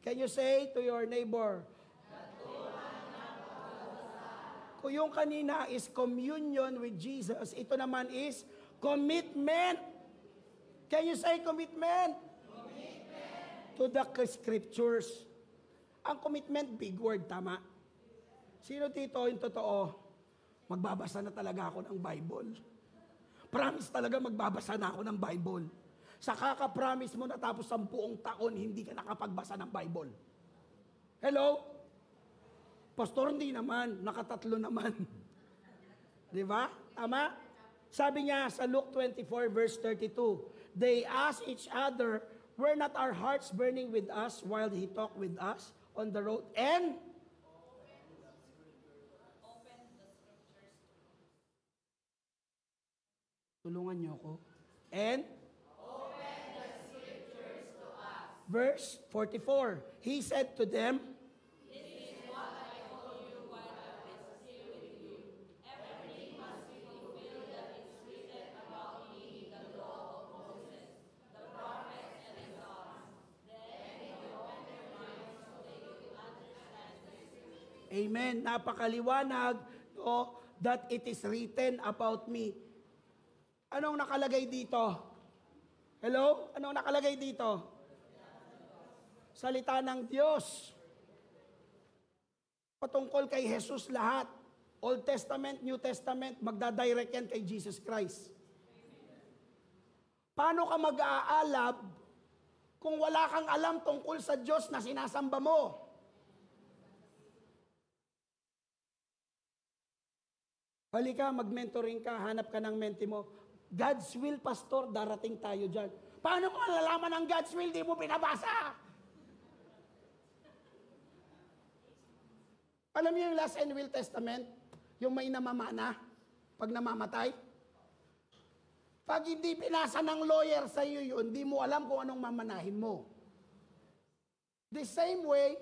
Can you say to your neighbor? Gatungan ng pagbabasa. Kung yung kanina is communion with Jesus, ito naman is commitment. Can you say commitment? Commitment. To the scriptures. Ang commitment, big word, tama? Sino dito yung totoo? Magbabasa na talaga ako ng Bible. Promise talaga magbabasa na ako ng Bible. Sa kaka-promise mo natapos 10 taon, hindi ka nakapagbasa ng Bible. Hello? Pastor, hindi naman. Nakatatlo naman. Di ba? Tama? Sabi niya sa Luke 24 verse 32, they asked each other, were not our hearts burning with us while he talked with us on the road? And tulungan niyo ako. And open the scriptures to us. Verse 44. He said to them, this is what I told you while I was still with you. Everything must be fulfilled that is written about me in the law of Moses, the prophets, and the Psalms. Then they will open their minds so they will understand the scriptures. Amen. Napakaliwanag, no, that it is written about me. Anong nakalagay dito? Hello? Anong nakalagay dito? Salita ng Diyos. Patungkol kay Jesus lahat. Old Testament, New Testament, magdadirect yan kay Jesus Christ. Paano ka mag-aalab kung wala kang alam tungkol sa Diyos na sinasamba mo? Halika, mag-mentoring ka, hanap ka ng mentee mo. God's will, Pastor, darating tayo dyan. Paano mo malalaman ang God's will, di mo pinabasa? Alam niyo yung Last and Will Testament? Yung may namamana pag namamatay? Pag hindi pinasa ng lawyer sa iyo yun, di mo alam kung anong mamanahin mo. The same way,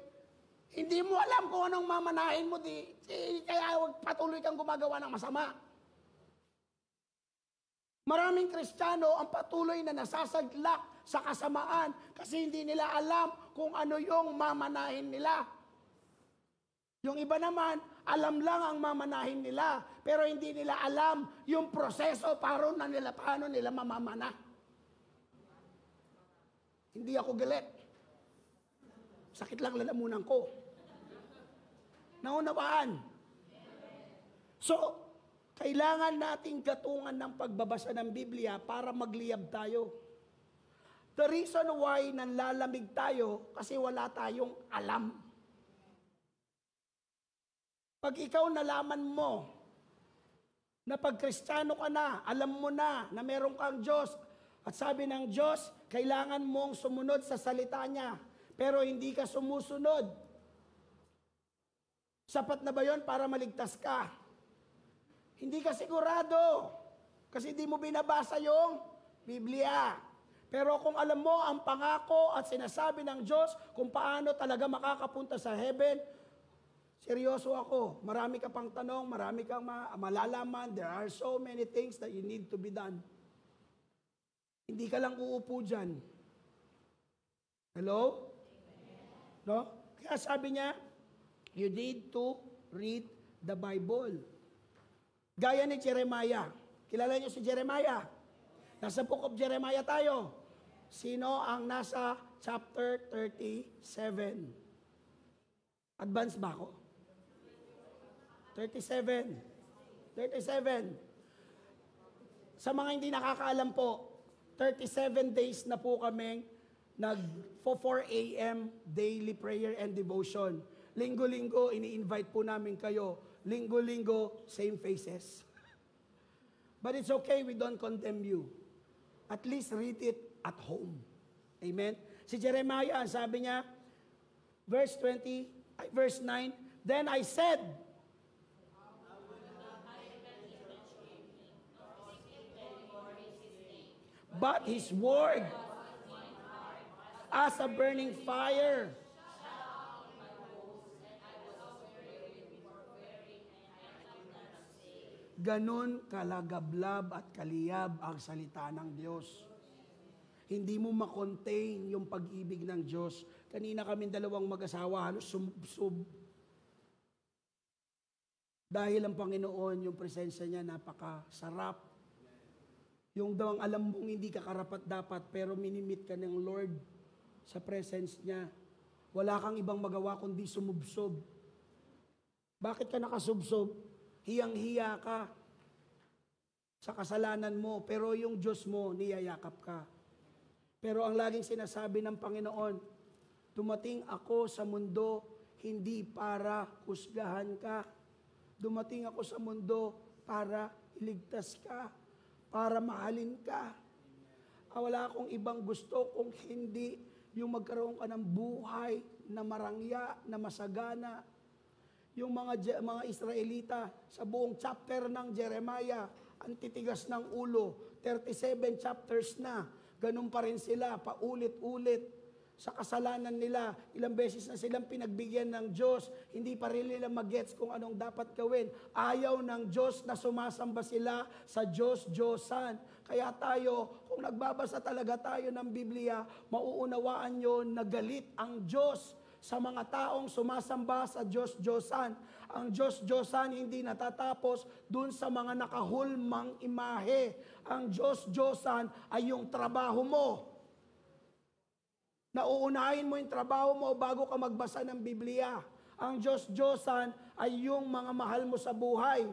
hindi mo alam kung anong mamanahin mo, kaya huwag patuloy kang gumagawa ng masama. Maraming Kristiyano ang patuloy na nasasaglak sa kasamaan kasi hindi nila alam kung ano yung mamanahin nila. Yung iba naman, alam lang ang mamanahin nila, pero hindi nila alam yung proseso paano nila mamamana. Hindi ako galit. Sakit lang lalamunan ko. Naunawaan. So, kailangan nating gatungan ng pagbabasa ng Biblia para magliyab tayo. The reason why nanlalamig tayo, kasi wala tayong alam. Pag ikaw nalaman mo na pag Kristiyano ka na, alam mo na meron kang Diyos. At sabi ng Diyos, kailangan mong sumunod sa salita niya. Pero hindi ka sumusunod. Sapat na ba yon para maligtas ka? Hindi ka sigurado. Kasi hindi mo binabasa yung Biblia. Pero kung alam mo ang pangako at sinasabi ng Diyos kung paano talaga makakapunta sa heaven, seryoso ako. Marami ka pang tanong, marami kang malalaman. There are so many things that you need to be done. Hindi ka lang uupo dyan. Hello? No? Kaya sabi niya, you need to read the Bible. Gaya ni Jeremiah. Kilala niyo si Jeremiah? Nasa book of Jeremiah tayo. Sino ang nasa chapter 37? Advance ba ako? 37. Sa mga hindi nakakaalam po, 37 days na po kaming nag-4 a.m. daily prayer and devotion. Linggo-linggo, ini-invite po namin kayo. Linggo-linggo, same faces. But it's okay, we don't condemn you. At least read it at home. Amen? Si Jeremiah, sabi niya, verse 9, Then I said, but his word as a burning fire. Ganon kalagablab at kaliyab ang salita ng Diyos. Hindi mo makontain yung pag-ibig ng Diyos. Kanina kami dalawang mag-asawa, halos sumubsob. Dahil ang Panginoon, yung presensya niya, napakasarap. Yung daw ang alam mong hindi ka karapat-dapat, pero minimit ka ng Lord sa presence niya. Wala kang ibang magawa kundi sumubsob. Bakit ka nakasubsob? Hiyang-hiya ka sa kasalanan mo, pero yung Diyos mo, niyayakap ka. Pero ang laging sinasabi ng Panginoon, dumating ako sa mundo hindi para husgahan ka. Dumating ako sa mundo para iligtas ka, para mahalin ka. Wala akong ibang gusto kung hindi yung magkaroon ka ng buhay na marangya, na masagana. Yung mga Israelita sa buong chapter ng Jeremiah, ang titigas ng ulo, 37 chapters na, ganun pa rin sila, paulit-ulit sa kasalanan nila. Ilang beses na silang pinagbigyan ng Diyos, hindi pa rin nila magets kung anong dapat gawin. Ayaw ng Diyos na sumasamba sila sa Diyos-Diyosan. Kaya tayo, kung nagbabasa talaga tayo ng Biblia, mauunawaan nyo na galit ang Diyos sa mga taong sumasamba sa Diyos-Diyosan. Ang Diyos-Diyosan hindi natatapos dun sa mga nakahulmang imahe. Ang Diyos-Diyosan ay yung trabaho mo. Nauunahin mo yung trabaho mo bago ka magbasa ng Biblia. Ang Diyos-Diyosan ay yung mga mahal mo sa buhay.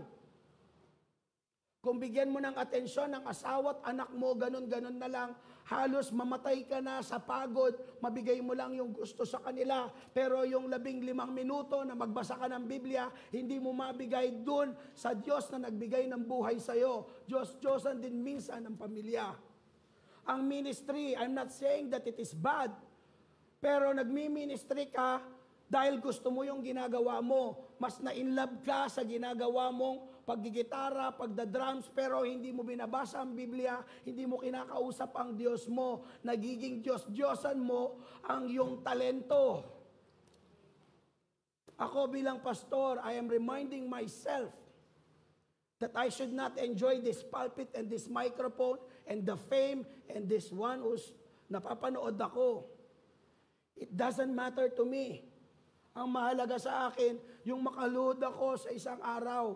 Kung bigyan mo ng atensyon ng asawa at anak mo, ganun-ganun na lang, halos mamatay ka na sa pagod, mabigay mo lang yung gusto sa kanila. Pero yung 15 minuto na magbasa ka ng Biblia, hindi mo mabigay dun sa Diyos na nagbigay ng buhay sa'yo. Diyos-Diyosan din minsan ng pamilya. Ang ministry, I'm not saying that it is bad, pero nagmi-ministry ka dahil gusto mo yung ginagawa mo. Mas na-inlove ka sa ginagawa mong paggigitara, pagdadrums, pero hindi mo binabasa ang Biblia, hindi mo kinakausap ang Diyos mo. Nagiging Diyos-Diyosan mo ang iyong talento. Ako bilang pastor, I am reminding myself that I should not enjoy this pulpit and this microphone and the fame and this one who's napapanood ako. It doesn't matter to me. Ang mahalaga sa akin, yung makaluhod ako sa isang araw.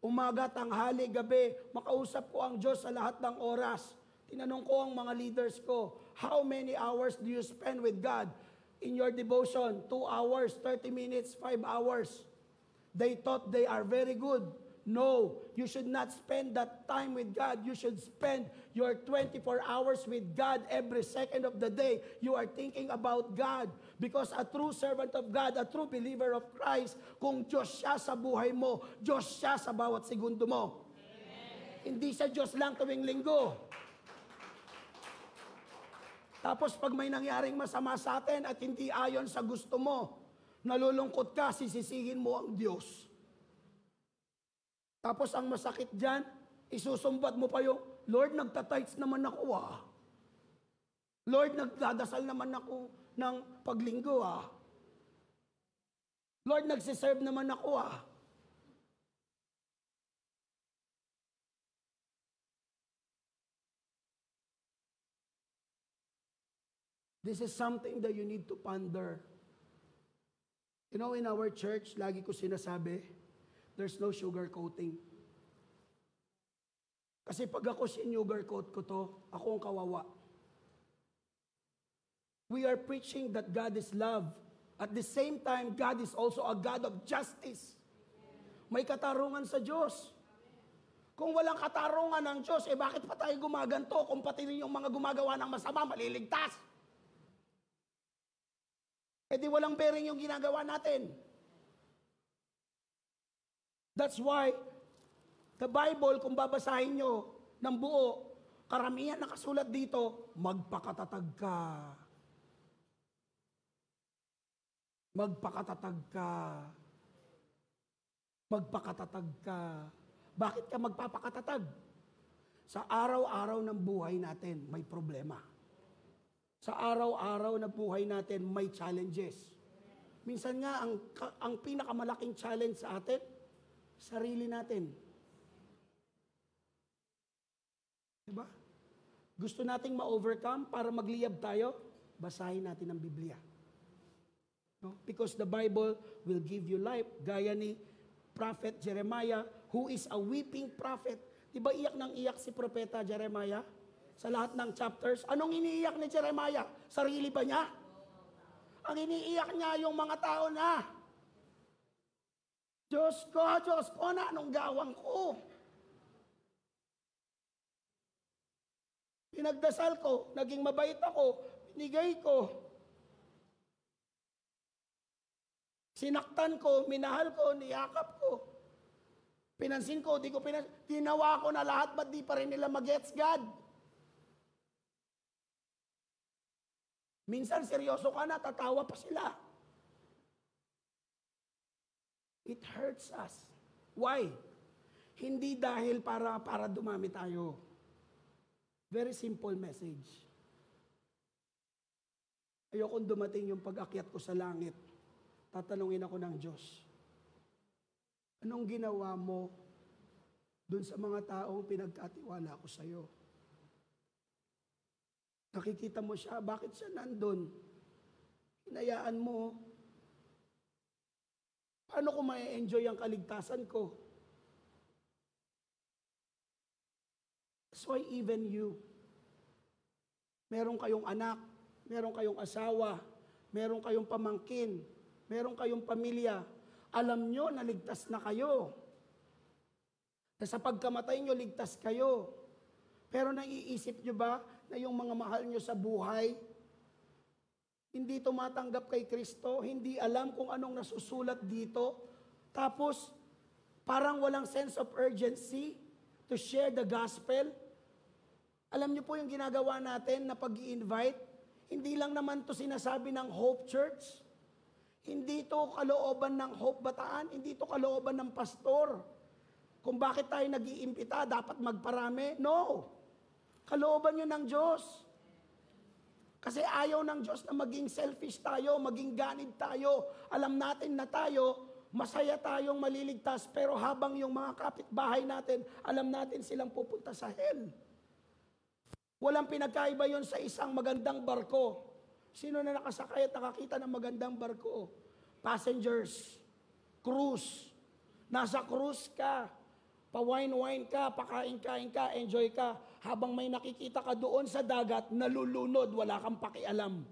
Umaga, tanghali, gabi, makausap ko ang Diyos sa lahat ng oras. Tinanong ko ang mga leaders ko, how many hours do you spend with God? In your devotion, 2 hours, 30 minutes, 5 hours. They thought they are very good. No, you should not spend that time with God. You should spend your 24 hours with God every second of the day. You are thinking about God. Because a true servant of God, a true believer of Christ, kung Diyos siya sa buhay mo, Diyos siya sa bawat segundo mo. Hindi sa Diyos lang tuwing linggo. Tapos pag may nangyaring masama sa atin at hindi ayon sa gusto mo, nalulungkot ka, sisisihin mo ang Diyos. Tapos ang masakit dyan, isusumbat mo pa yung, Lord, nagtatights naman ako Lord, nagdadasal naman ako ng paglinggo Lord, nagsiserve naman ako This is something that you need to ponder. You know, in our church, lagi ko sinasabi, there's no sugarcoating. Kasi pag ako sinugarcoat ko to, ako ang kawawa. We are preaching that God is love. At the same time, God is also a God of justice. May katarungan sa Diyos. Kung walang katarungan ng Diyos, bakit pa tayo gumaganto kung pati yung mga gumagawa ng masama maliligtas? Di walang bearing yung ginagawa natin. That's why, the Bible, kung babasahin nyo ng buo, karamihan nakasulat dito, magpakatatag ka. Magpakatatag ka. Magpakatatag ka. Bakit ka magpapakatatag? Sa araw-araw ng buhay natin, may problema. Sa araw-araw na buhay natin, may challenges. Minsan nga, ang pinakamalaking challenge sa atin, sarili natin. Diba? Gusto nating ma-overcome para magliyab tayo, basahin natin ang Biblia. No? Because the Bible will give you life. Gaya ni Prophet Jeremiah, who is a weeping prophet. Diba iyak ng iyak si Propeta Jeremiah? Sa lahat ng chapters, anong iniiyak ni Jeremiah? Sarili ba niya? Ang iniiyak niya yung mga tao na, Diyos ko na, anong gawang ko? Pinagdasal ko, naging mabait ako, binigay ko. Sinaktan ko, minahal ko, niyakap ko. Pinansin ko, di ko pinansin. Ginawa ko na lahat, ba't di pa rin nila mag-gets God? Minsan seryoso ka na, tatawa pa sila. It hurts us. Why? Hindi dahil para dumami tayo. Very simple message. Ayokong dumating yung pag-akyat ko sa langit. Tatanungin ako ng Diyos. Anong ginawa mo dun sa mga taong pinagkatiwala ko sa iyo? Nakikita mo siya, bakit siya nandun? Hinayaan mo. Paano ko ma-enjoy ang kaligtasan ko? That's why even you, meron kayong anak, meron kayong asawa, meron kayong pamangkin, meron kayong pamilya, alam nyo na ligtas na kayo. Na sa pagkamatay nyo, ligtas kayo. Pero naiisip nyo ba na yung mga mahal nyo sa buhay, hindi tumatanggap kay Kristo, hindi alam kung anong nasusulat dito, tapos parang walang sense of urgency to share the gospel? Alam niyo po yung ginagawa natin na pag-i-invite, hindi lang naman to sinasabi ng Hope Church, hindi to kalooban ng Hope Bataan, hindi to kalooban ng pastor. Kung bakit tayo nag-iimbita, dapat magparami? No. Kalooban yun ng Diyos. Kasi ayaw ng Diyos na maging selfish tayo, maging ganid tayo. Alam natin na tayo, masaya tayong maliligtas, pero habang yung mga kapitbahay natin, alam natin silang pupunta sa hell. Walang pinagkaiba yun sa isang magandang barko. Sino na nakasakay at nakakita ng magandang barko? Passengers, cruise. Nasa cruise ka, pa-wine-wine ka, pakain-kain ka, enjoy ka. Habang may nakikita ka doon sa dagat, nalulunod, wala kang pakialam.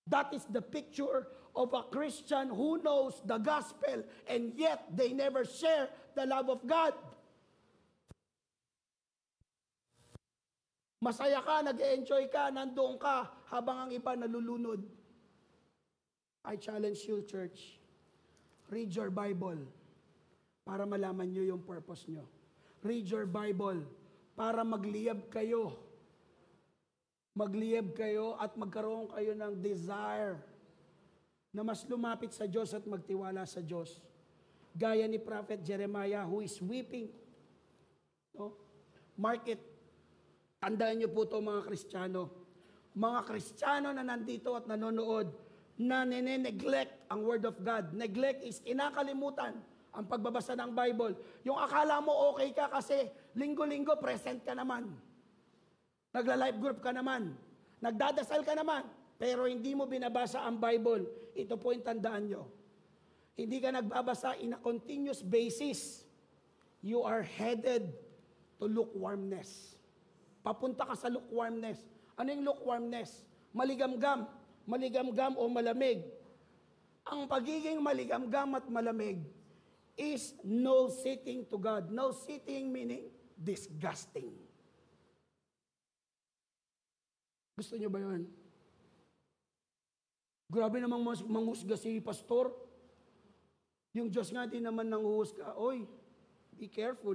That is the picture of a Christian who knows the gospel and yet they never share the love of God. Masaya ka, nag-enjoy ka, nandoon ka, habang ang iba nalulunod. I challenge you, church, read your Bible para malaman nyo yung purpose nyo. read your Bible para magliyab kayo. Magliyab kayo at magkaroon kayo ng desire na mas lumapit sa Diyos at magtiwala sa Diyos. Gaya ni Prophet Jeremiah who is weeping. No? Mark it. Tandaan niyo po ito mga Kristiyano. Mga Kristiyano na nandito at nanonood na nene-neglect ang Word of God. Neglect is inakalimutan ang pagbabasa ng Bible. Yung akala mo okay ka kasi linggo-linggo present ka naman. Nagla-life group ka naman. Nagdadasal ka naman. Pero hindi mo binabasa ang Bible. Ito po yung tandaan nyo. Hindi ka nagbabasa in a continuous basis. You are headed to lukewarmness. Papunta ka sa lukewarmness. Ano yung lukewarmness? Maligamgam. Maligamgam o malamig. Ang pagiging maligamgam at malamig is no sitting to God. No sitting meaning disgusting. Gusto niyo ba yun? Grabe namang manghusga si pastor. Yung Diyos nga din naman nanghuhusga. Oy, be careful.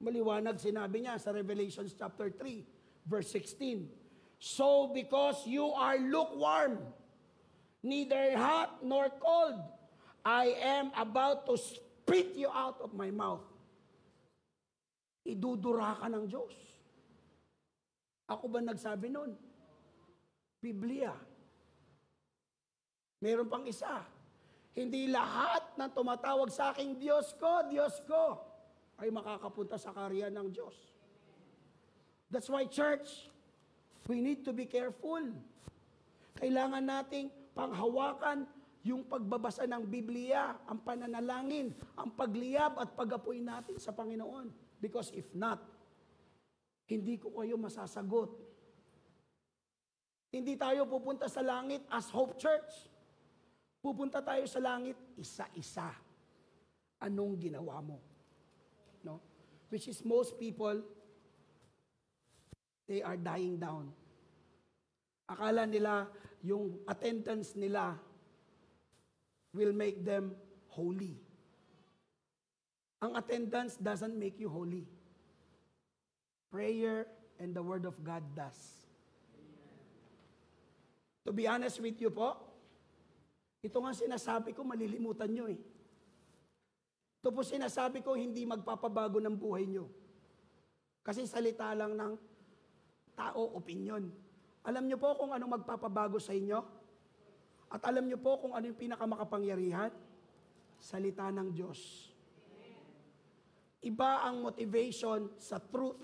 Maliwanag sinabi niya sa Revelation chapter 3, verse 16. So because you are lukewarm, neither hot nor cold, I am about to spit you out of my mouth. Idudura ka ng Diyos. Ako ba nagsabi nun? Biblia. Meron pang isa. Hindi lahat ng tumatawag sa aking Diyos ko, ay makakapunta sa kaharian ng Diyos. That's why, church, we need to be careful. Kailangan nating panghawakan yung pagbabasa ng Biblia, ang pananalangin, ang pagliyab at pag-apoy natin sa Panginoon. Because if not, hindi ko kayo masasagot. Hindi tayo pupunta sa langit as Hope Church. Pupunta tayo sa langit isa-isa. Anong ginawa mo? No? Which is most people, they are dying down. Akala nila yung attendance nila will make them holy. Ang attendance doesn't make you holy. Prayer and the Word of God does. To be honest with you po, ito nga sinasabi ko, malilimutan nyo eh. Ito po sinasabi ko, hindi magpapabago ng buhay nyo. Kasi salita lang ng tao, opinion. Alam nyo po kung anong magpapabago sa inyo? At alam nyo po kung ano yung pinakamakapangyarihan? Salita ng Diyos. Iba ang motivation sa truth.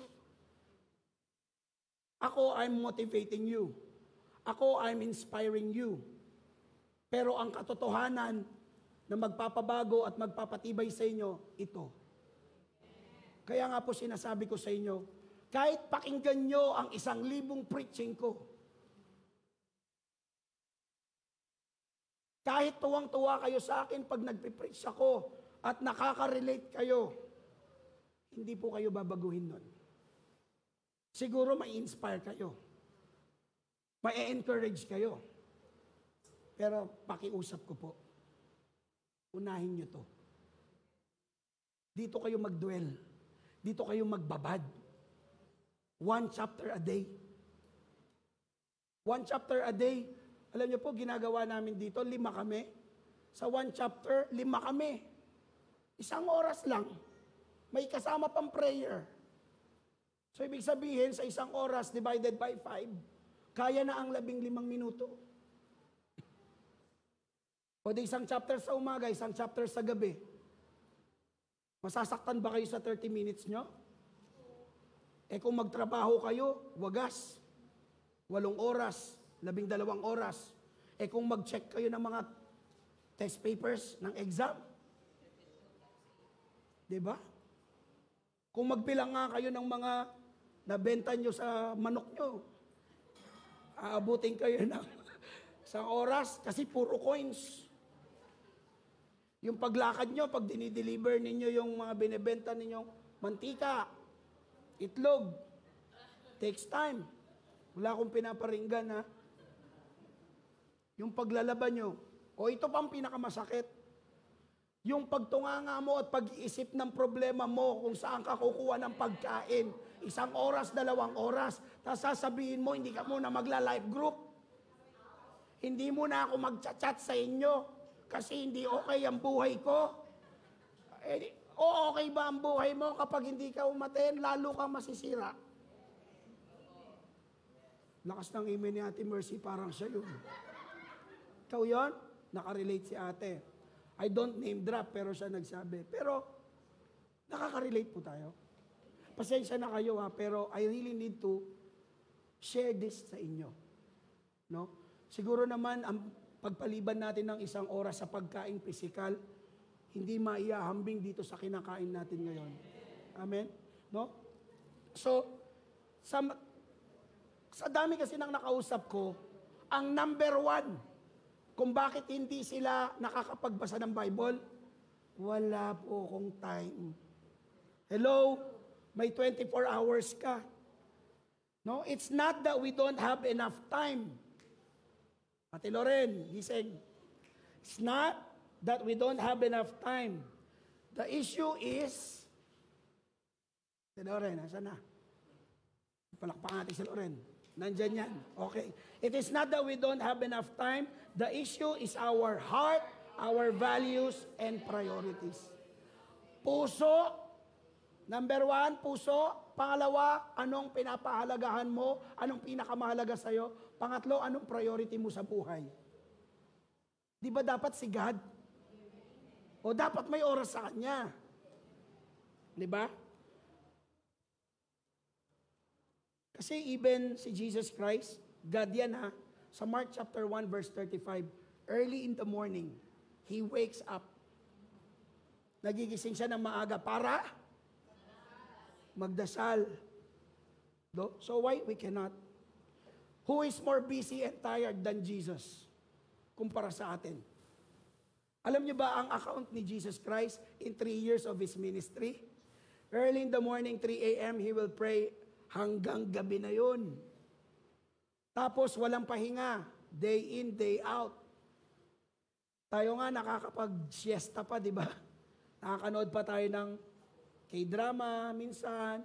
Ako, I'm motivating you. Ako, I'm inspiring you. Pero ang katotohanan na magpapabago at magpapatibay sa inyo, ito. Kaya nga po sinasabi ko sa inyo, kahit pakinggan nyo ang 1,000 preaching ko, kahit tuwang-tuwa kayo sa akin pag nagpipreach ako at nakaka-relate kayo, hindi po kayo babaguhin nun. Siguro may inspire kayo. May encourage kayo. Pero pakiusap ko po, unahin nyo to. Dito kayo mag-dwell. Dito kayo magbabad. 1 chapter a day. 1 chapter a day. Alam nyo po, ginagawa namin dito, 5 kami. Sa 1 chapter, 5 kami. 1 oras lang. May kasama pang prayer. So, ibig sabihin, sa 1 oras divided by 5, kaya na ang 15 minuto. O di 1 chapter sa umaga, 1 chapter sa gabi. Masasaktan ba kayo sa 30 minutes nyo? Eh kung magtrabaho kayo, wagas. 8 oras, 12 oras. Eh kung mag-check kayo ng mga test papers ng exam. Diba? Kung magbilang nga kayo ng mga nabenta nyo sa manok nyo, aabutin kayo ng 1 oras kasi puro coins. Yung paglakad nyo, pag dinideliver ninyo yung mga binibenta ninyong mantika, itlog, takes time. Wala akong pinaparinggan ha. Yung paglalaban nyo, o ito pang pinakamasakit, yung pagtunganga mo at pag-iisip ng problema mo kung saan ka kukuha ng pagkain. 1 oras, 2 oras. Tapos sasabihin mo, hindi ka muna magla-life group. Hindi muna ako mag-chat sa inyo kasi hindi okay ang buhay ko. Okay ba ang buhay mo kapag hindi ka umaten, lalo kang masisira. Lakas ng amen ni Ate Mercy, parang siya yun. Ikaw yun? Nakarelate si ate. I don't name drop, pero siya nagsabi. Pero, nakaka-relate po tayo. Pasensya na kayo pero I really need to share this sa inyo. No? Siguro naman, ang pagpaliban natin ng 1 oras sa pagkain pisikal, hindi maihahambing dito sa kinakain natin ngayon. Amen? No? So, sa dami kasi nang nakausap ko, ang number 1, kung bakit hindi sila nakakapagbasa ng Bible, wala po akong time. Hello? May 24 hours ka. No? It's not that we don't have enough time. Ate Loren, gising. It's not that we don't have enough time. The issue is, Ate Loren, nasa na? Palakpakan natin si Loren. Nandyan yan. Okay. It is not that we don't have enough time. The issue is our heart, our values, and priorities. Puso, number 1, puso. Pangalawa, anong pinapahalagahan mo? Anong pinakamahalaga sa'yo? Pangatlo, anong priority mo sa buhay? Di ba dapat si God? O dapat may oras sa Kanya? Di ba? Kasi even si Jesus Christ, God yan sa Mark chapter 1 verse 35, early in the morning, He wakes up. Nagigising siya ng maaga para magdasal. So why we cannot? Who is more busy and tired than Jesus kumpara sa atin? Alam niyo ba ang account ni Jesus Christ in 3 years of His ministry? Early in the morning, 3 a.m., He will pray hanggang gabi na yun. Tapos walang pahinga, day in, day out. Tayo nga nakakapag-siesta pa, di ba? Nakakanood pa tayo ng K-drama minsan,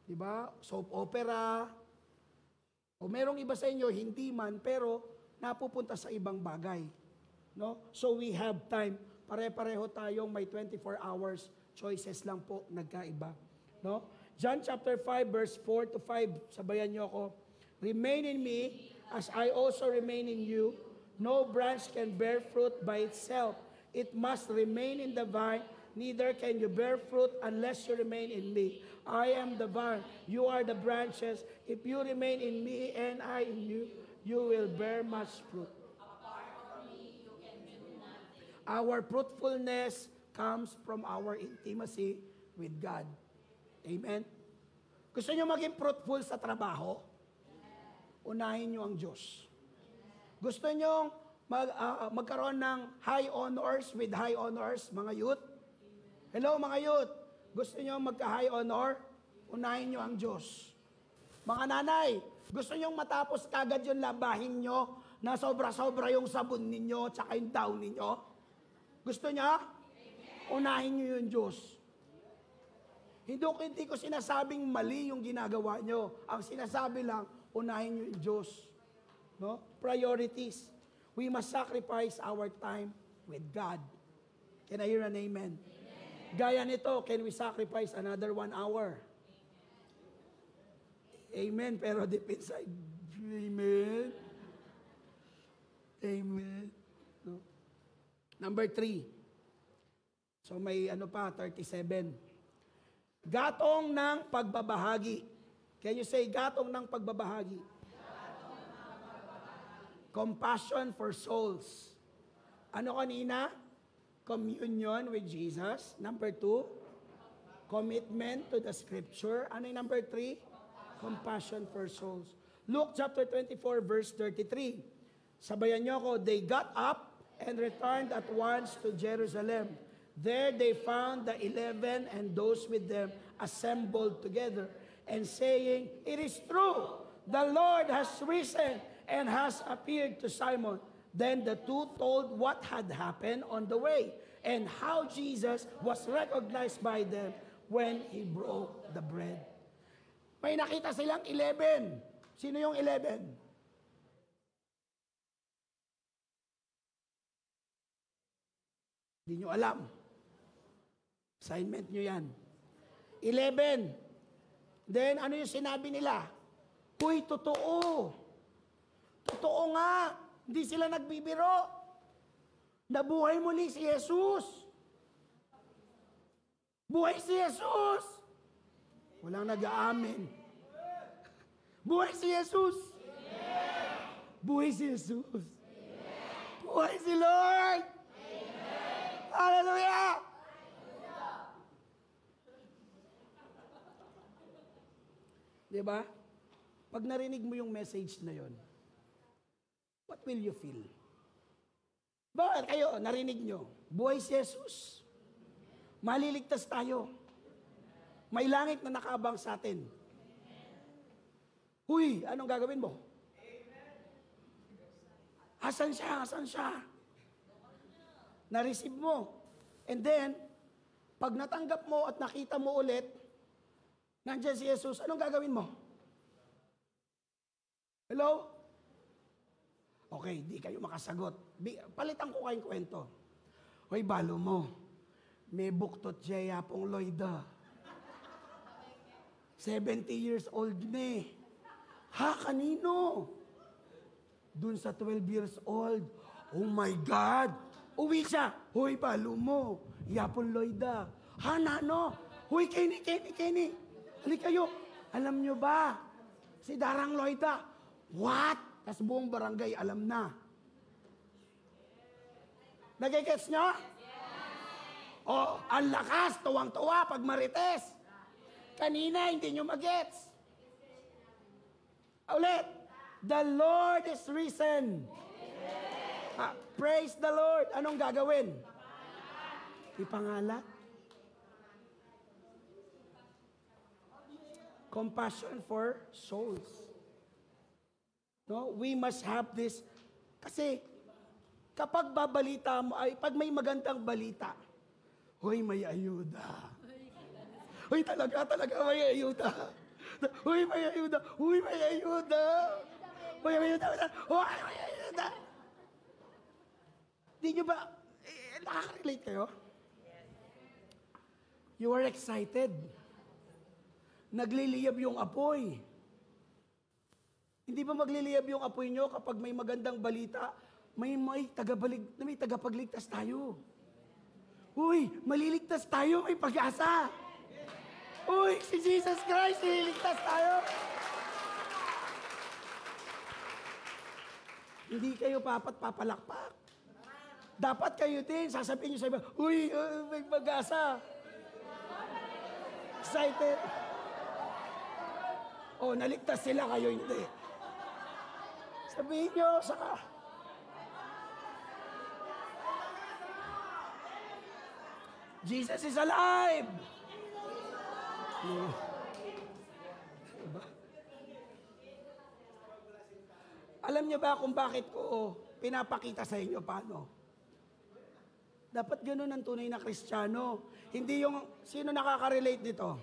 di ba? Soap opera. O merong iba sa inyo, hindi man, pero napupunta sa ibang bagay. No? So we have time. Pare-pareho tayong may 24 hours. Choices lang po, nagkaiba. No? John chapter 5, verse 4 to 5. Sabayan niyo ako. Remain in me, as I also remain in you. No branch can bear fruit by itself. It must remain in the vine. Neither can you bear fruit unless you remain in me. I am the vine. You are the branches. If you remain in me and I in you, you will bear much fruit. Apart from me, you can do nothing. Our fruitfulness comes from our intimacy with God. Amen? Gusto nyo maging fruitful sa trabaho? Unahin nyo ang Diyos. Gusto nyo magkaroon ng high honors with high honors, mga youth? Hello, mga youth. Gusto nyo magka-high honor? Unahin nyo ang Diyos. Mga nanay, gusto nyo matapos kagad yung labahin nyo na sobra-sobra yung sabon ninyo tsaka yung down ninyo? Gusto nyo? Unahin nyo yung Diyos. Hindi ko sinasabing mali yung ginagawa nyo. Ang sinasabi lang, unahin nyo yung Diyos. No? Priorities. We must sacrifice our time with God. Can I hear an amen? Gaya nito, can we sacrifice another 1 hour? Amen. Pero deep inside, amen. Amen. No? Number 3. So may 37. Gatong ng pagbabahagi. Can you say, gatong ng pagbabahagi? Compassion for souls. Ano kanina? Communion with Jesus. Number 2, commitment to the Scripture. Ano yung number 3? Compassion for souls. Luke chapter 24, verse 33. Sabayan niyo ako, they got up and returned at once to Jerusalem. There they found the 11 and those with them assembled together and saying, "It is true, the Lord has risen and has appeared to Simon." Then the two told what had happened on the way and how Jesus was recognized by them when He broke the bread. May nakita silang 11. Sino yung 11? Hindi nyo alam. Assignment nyo yan. 11. Then, ano yung sinabi nila? Uy, totoo. Totoo nga. Hindi sila nagbibiro. Nabuhay muli si Jesus. Buhay si Jesus. Walang nag-aamin. Buhay si Jesus. Buhay si Jesus. Buhay si Lord. Hallelujah! Diba? Pag narinig mo yung message na yon, what will you feel? Bakit kayo, narinig nyo? Buhay si Jesus. Maliligtas tayo. May langit na nakaabang sa atin. Huy, anong gagawin mo? Asan siya? Asan siya? Na-receive mo. And then, pag natanggap mo at nakita mo ulit, nandiyan si Jesus, anong gagawin mo? Hello? Okay, di kayo makasagot. Palitan ko kayong kwento. Hoy, balo mo. May buktot siya yapong Loida. 70 years old na. Ha, kanino? Dun sa 12 years old. Oh my God! Uwi siya. Hoy, balo mo. Yapong Loida. Ha, nano? Hoy, Kenny. Halika kayo. Alam nyo ba? Si Darang Loida. What? Tapos buong barangay alam na. Nagigets nyo? Oh, ang lakas, tuwang-tuwa pag marites. Kanina, hindi nyo magets. Ulit. The Lord is risen. Praise the Lord. Anong gagawin? Ipangalat. Compassion for souls. No, we must have this. Kasi kapag babalita mo, ay pag may magandang balita, hoy, may ayuda. Hoy, talaga may ayuda. Hoy, may ayuda. Hoy, may ayuda. Hoy, may ayuda. Hoy, may ayuda. Di nyo ba, nakaka-relate kayo? You are excited. Nagliliyab yung apoy. Hindi ba magliliyab yung apoy nyo kapag may magandang balita, may tagapagligtas tayo. Uy, maliligtas tayo, may pag-asa. Uy, si Jesus Christ, nililigtas tayo. Hindi kayo papalakpak. Dapat kayo din, sasabihin nyo sa iba, uy, may pag-asa. Excited. Oh, naligtas sila, kayo hindi. Sabihin nyo, saka. Jesus is alive! Diba? Alam nyo ba kung bakit ko pinapakita sa inyo paano? Dapat ganun ang tunay na Kristiyano. Hindi yung, sino nakaka-relate dito?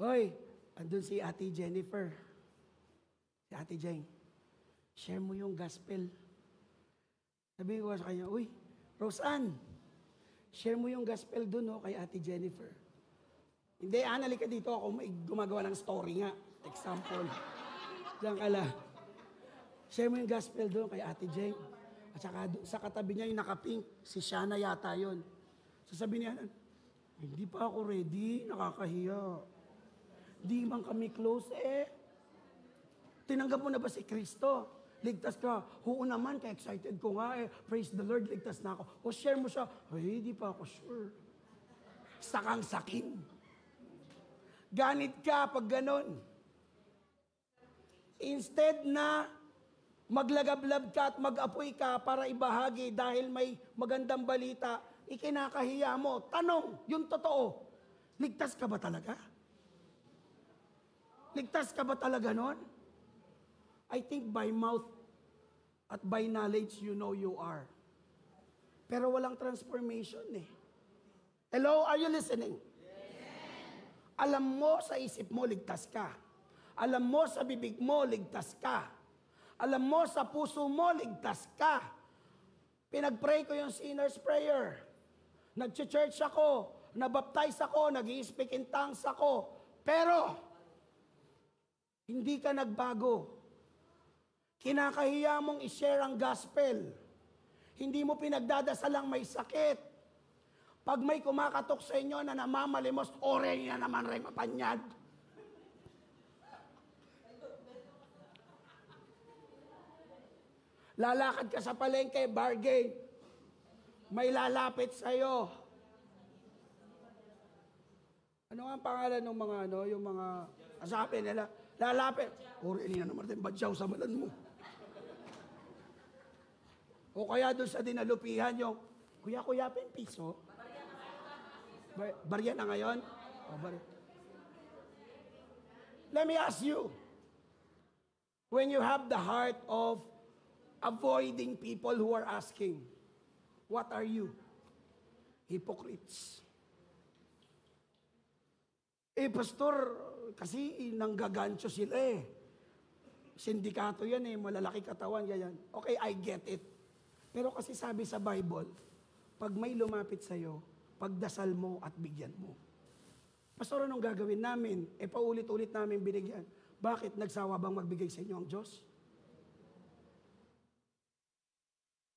Hoy, andun si Ate Jennifer. Si Ate Jen. Share mo yung gospel. Sabi ko sa kanya, uy, Roseanne, share mo yung gospel dun, no, kay Ate Jennifer. Hindi, anali ka dito, ako may gumagawa ng story nga. Example. Diyan ka lang. Share mo yung gospel dun kay Ate Jen. At saka sa katabi niya yung nakapink, si Shana yata yun. Sasabi niya, hindi pa ako ready, nakakahiya. Di man kami close Tinanggap mo na ba si Kristo? Ligtas ka. Oo naman, ka-excited ko nga Praise the Lord, ligtas na ako. O share mo siya, ay, di pa ako sure. Sakang sakin. Ganit ka pag ganon. Instead na maglagablab ka at mag-apoy ka para ibahagi dahil may magandang balita, ikinakahiya mo. Tanong, yung totoo, ligtas ka ba talaga? Ligtas ka ba talaga nun? I think by mouth at by knowledge, you know you are. Pero walang transformation eh. Hello, are you listening? Alam mo sa isip mo, ligtas ka. Alam mo sa bibig mo, ligtas ka. Alam mo sa puso mo, ligtas ka. Pinag-pray ko yung sinner's prayer. Nag-church ako, nabaptize ako, nag-i-speak in tongues ako. Pero, hindi ka nagbago. Kinakahiya mong i-share ang gospel. Hindi mo pinagdadasalang may sakit. Pag may kumakatok sa inyo na namamalimos, ore niya naman rin mapanyad. Lalakad ka sa palengke, bargain. May lalapit sa'yo. Ano nga ang pangalan ng mga yung mga, sabi nila, lalapit. Ore niya naman rin badyaw sa malan mo. O kaya doon sa dinalupihan yung, kuya, piso. Barya na ngayon? O, barya. Let me ask you, when you have the heart of avoiding people who are asking, what are you? Hypocrites. Pastor, kasi nanggagancho sila eh. Sindikato yan eh, malalaki katawan, ganyan. Okay, I get it. Pero kasi sabi sa Bible, pag may lumapit sa'yo, pagdasal mo at bigyan mo. Pastor, anong gagawin namin? Paulit-ulit namin binigyan. Bakit? Nagsawa bang magbigay sa inyo ang Diyos?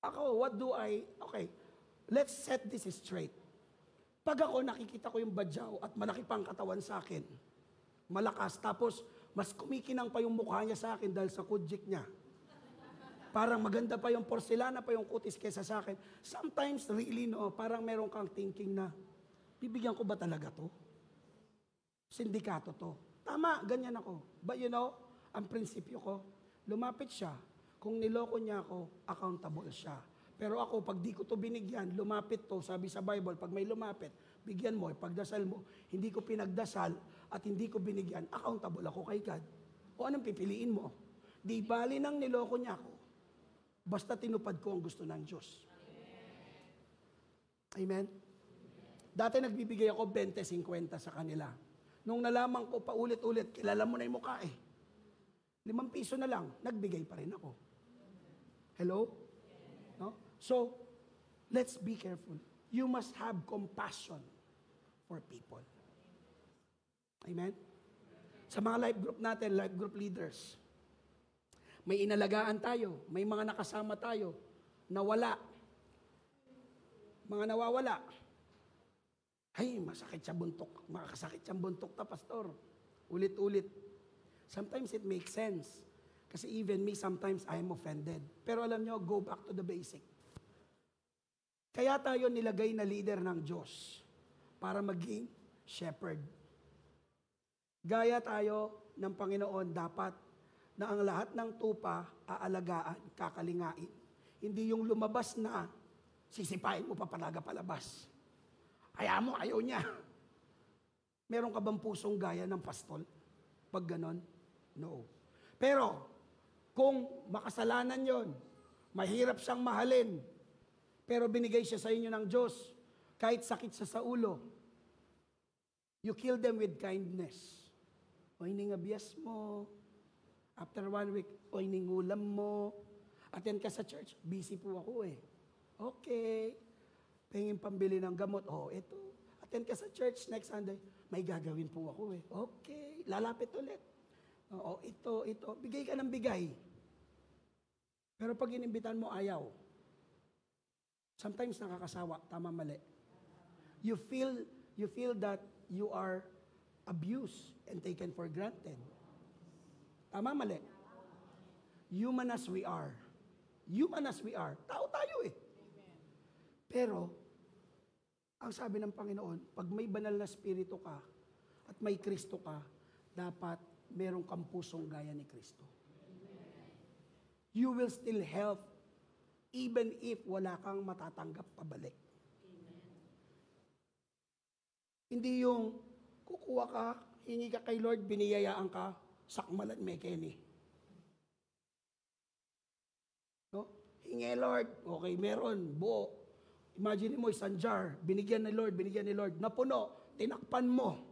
Ako, okay, let's set this straight. Pag ako nakikita ko yung badyaw at malaki pang katawan sa akin, malakas, tapos mas kumikinang pa yung mukha niya sa akin dahil sa kudjik niya. Parang maganda pa yung porcelana pa yung kutis kesa sa akin. Sometimes, really, no, parang meron kang thinking na, bibigyan ko ba talaga to? Sindikato to. Tama, ganyan ako. But you know, ang prinsipyo ko, lumapit siya. Kung niloko niya ako, accountable siya. Pero ako, pag di ko to binigyan, lumapit to, sabi sa Bible, pag may lumapit, bigyan mo, pagdasal mo, hindi ko pinagdasal at hindi ko binigyan, accountable ako kay God. O anong pipiliin mo? Di bali nang niloko niya ako. Basta tinupad ko ang gusto ng Diyos. Amen? Dati nagbibigay ako 20-50 sa kanila. Nung nalaman ko paulit-ulit, kilala mo na yung mukha eh. 5 piso na lang, nagbigay pa rin ako. Hello? No? So, let's be careful. You must have compassion for people. Amen? Sa mga life group natin, life group leaders, may inalagaan tayo, may mga nakasama tayo, nawala. Mga nawawala. Ay, masakit sa buntok. Makakasakit sa buntok ta, pastor. Ulit-ulit. Sometimes it makes sense. Kasi even me, sometimes I'm offended. Pero alam nyo, go back to the basic. Kaya tayo nilagay na leader ng Diyos para maging shepherd. Gaya tayo ng Panginoon dapat na ang lahat ng tupa aalagaan, kakalingain. Hindi yung lumabas na sisipain mo pa palaga palabas. Ayaw niya. Meron ka bang pusong gaya ng pastol? Pag ganon? No. Pero, kung makasalanan yon, mahirap siyang mahalin, pero binigay siya sa inyo ng Diyos, kahit sakit siya sa ulo, you kill them with kindness. O iningabiyas mo, after 1 week, o iningulam mo, attend ka sa church, busy po ako eh. Okay. Pengin pambili ng gamot, ito. Attend ka sa church next Sunday, may gagawin po ako eh. Okay. Lalapit ulit. Ito. Bigay ka ng bigay. Pero pag inimbitan mo, ayaw. Sometimes nakakasawa, tama mali. You feel that you are abused and taken for granted. Tama mali. Human as we are. Tao tayo eh. Pero, ang sabi ng Panginoon, pag may banal na spirito ka at may Kristo ka, dapat merong kang pusong gaya ni Kristo. You will still help even if wala kang matatanggap pabalik. Hindi yung kukuha ka, hingi ka kay Lord, biniyayaan ka, sakmalan may Kenny. No? Hingi Lord, okay, meron, buo. Imagine mo, isang jar, binigyan ni Lord, napuno, tinakpan mo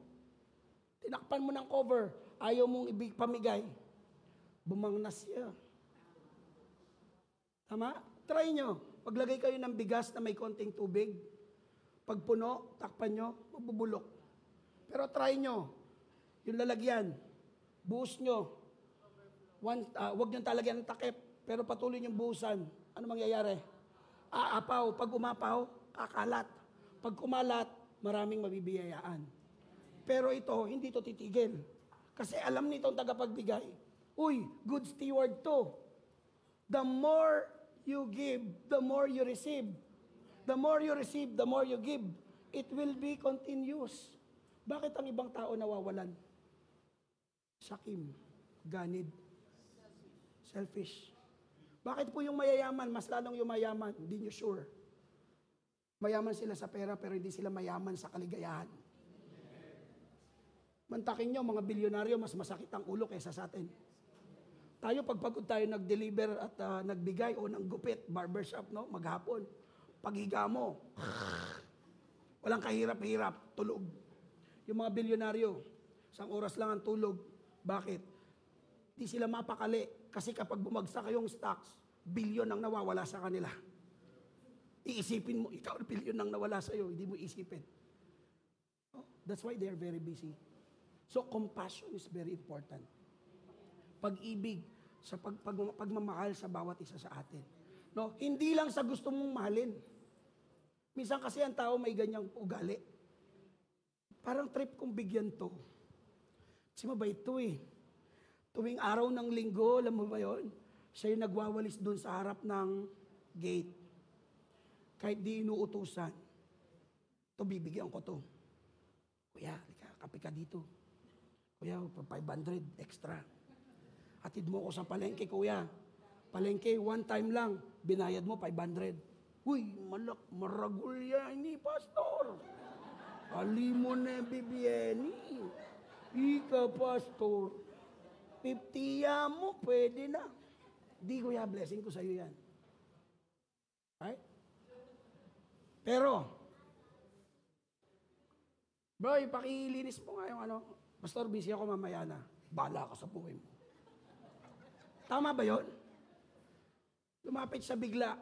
ng cover, ayaw mong pamigay, bumangnas siya. Tama? Try nyo, paglagay kayo ng bigas na may konting tubig, pag puno, takpan nyo, mabubulok. Pero try nyo, yung lalagyan, buhos nyo, wag nyo talagyan ng takip, pero patuloy nyo buhusan, ano mangyayari? Aapaw, pag umapaw, kakalat. Pag kumalat, maraming mabibiyayaan. Pero ito, hindi to titigil. Kasi alam nito ang tagapagbigay, uy, good steward to. The more you give, the more you receive. The more you receive, the more you give. It will be continuous. Bakit ang ibang tao nawawalan? Sakim, ganid, selfish. Bakit po yung mayayaman, mas lalong yung mayaman? Hindi nyo sure. Mayaman sila sa pera pero hindi sila mayaman sa kaligayahan. Mantakin nyo, mga bilyonaryo, mas masakit ang ulo kaysa sa atin. Tayo, pagpagod tayo nag-deliver at nagbigay o ng gupit, barbershop, no? Maghapon. Paghiga mo, walang kahirap-hirap, tulog. Yung mga bilyonaryo, isang oras lang ang tulog. Bakit? Di sila mapakali. Kasi kapag bumagsak kayong stocks, bilyon ang nawawala sa kanila. Iisipin mo, ikaw bilyon ang nawala sa'yo, hindi mo isipin. Oh, that's why they are very busy. So, compassion is very important. Pag-ibig, sa pagmamahal sa bawat isa sa atin. No? Hindi lang sa gusto mong mahalin. Minsan kasi ang tao may ganyang ugali. Parang trip kong bigyan to. Kasi mabait to eh. Tuwing araw ng linggo, alam mo ba yun? Siya yung nagwawalis doon sa harap ng gate. Kahit di inuutusan. Ito, bibigyan ko to. Kuya, kape ka dito. Kuya, 500 extra. Atid mo ko sa palengke, kuya. Palengke, one time lang, binayad mo 500. Uy, maragul yan ni pastor. Ali mo na bibiyeni. Ika, pastor. 50 mo, pwede na. Di, kuya, blessing ko sa'yo yan. Right? Pero, bro, ipakilinis mo nga yung ano. Pastor, busy ako mamaya na. Bala ka sa buhay mo. Tama ba yun? Lumapit sa bigla.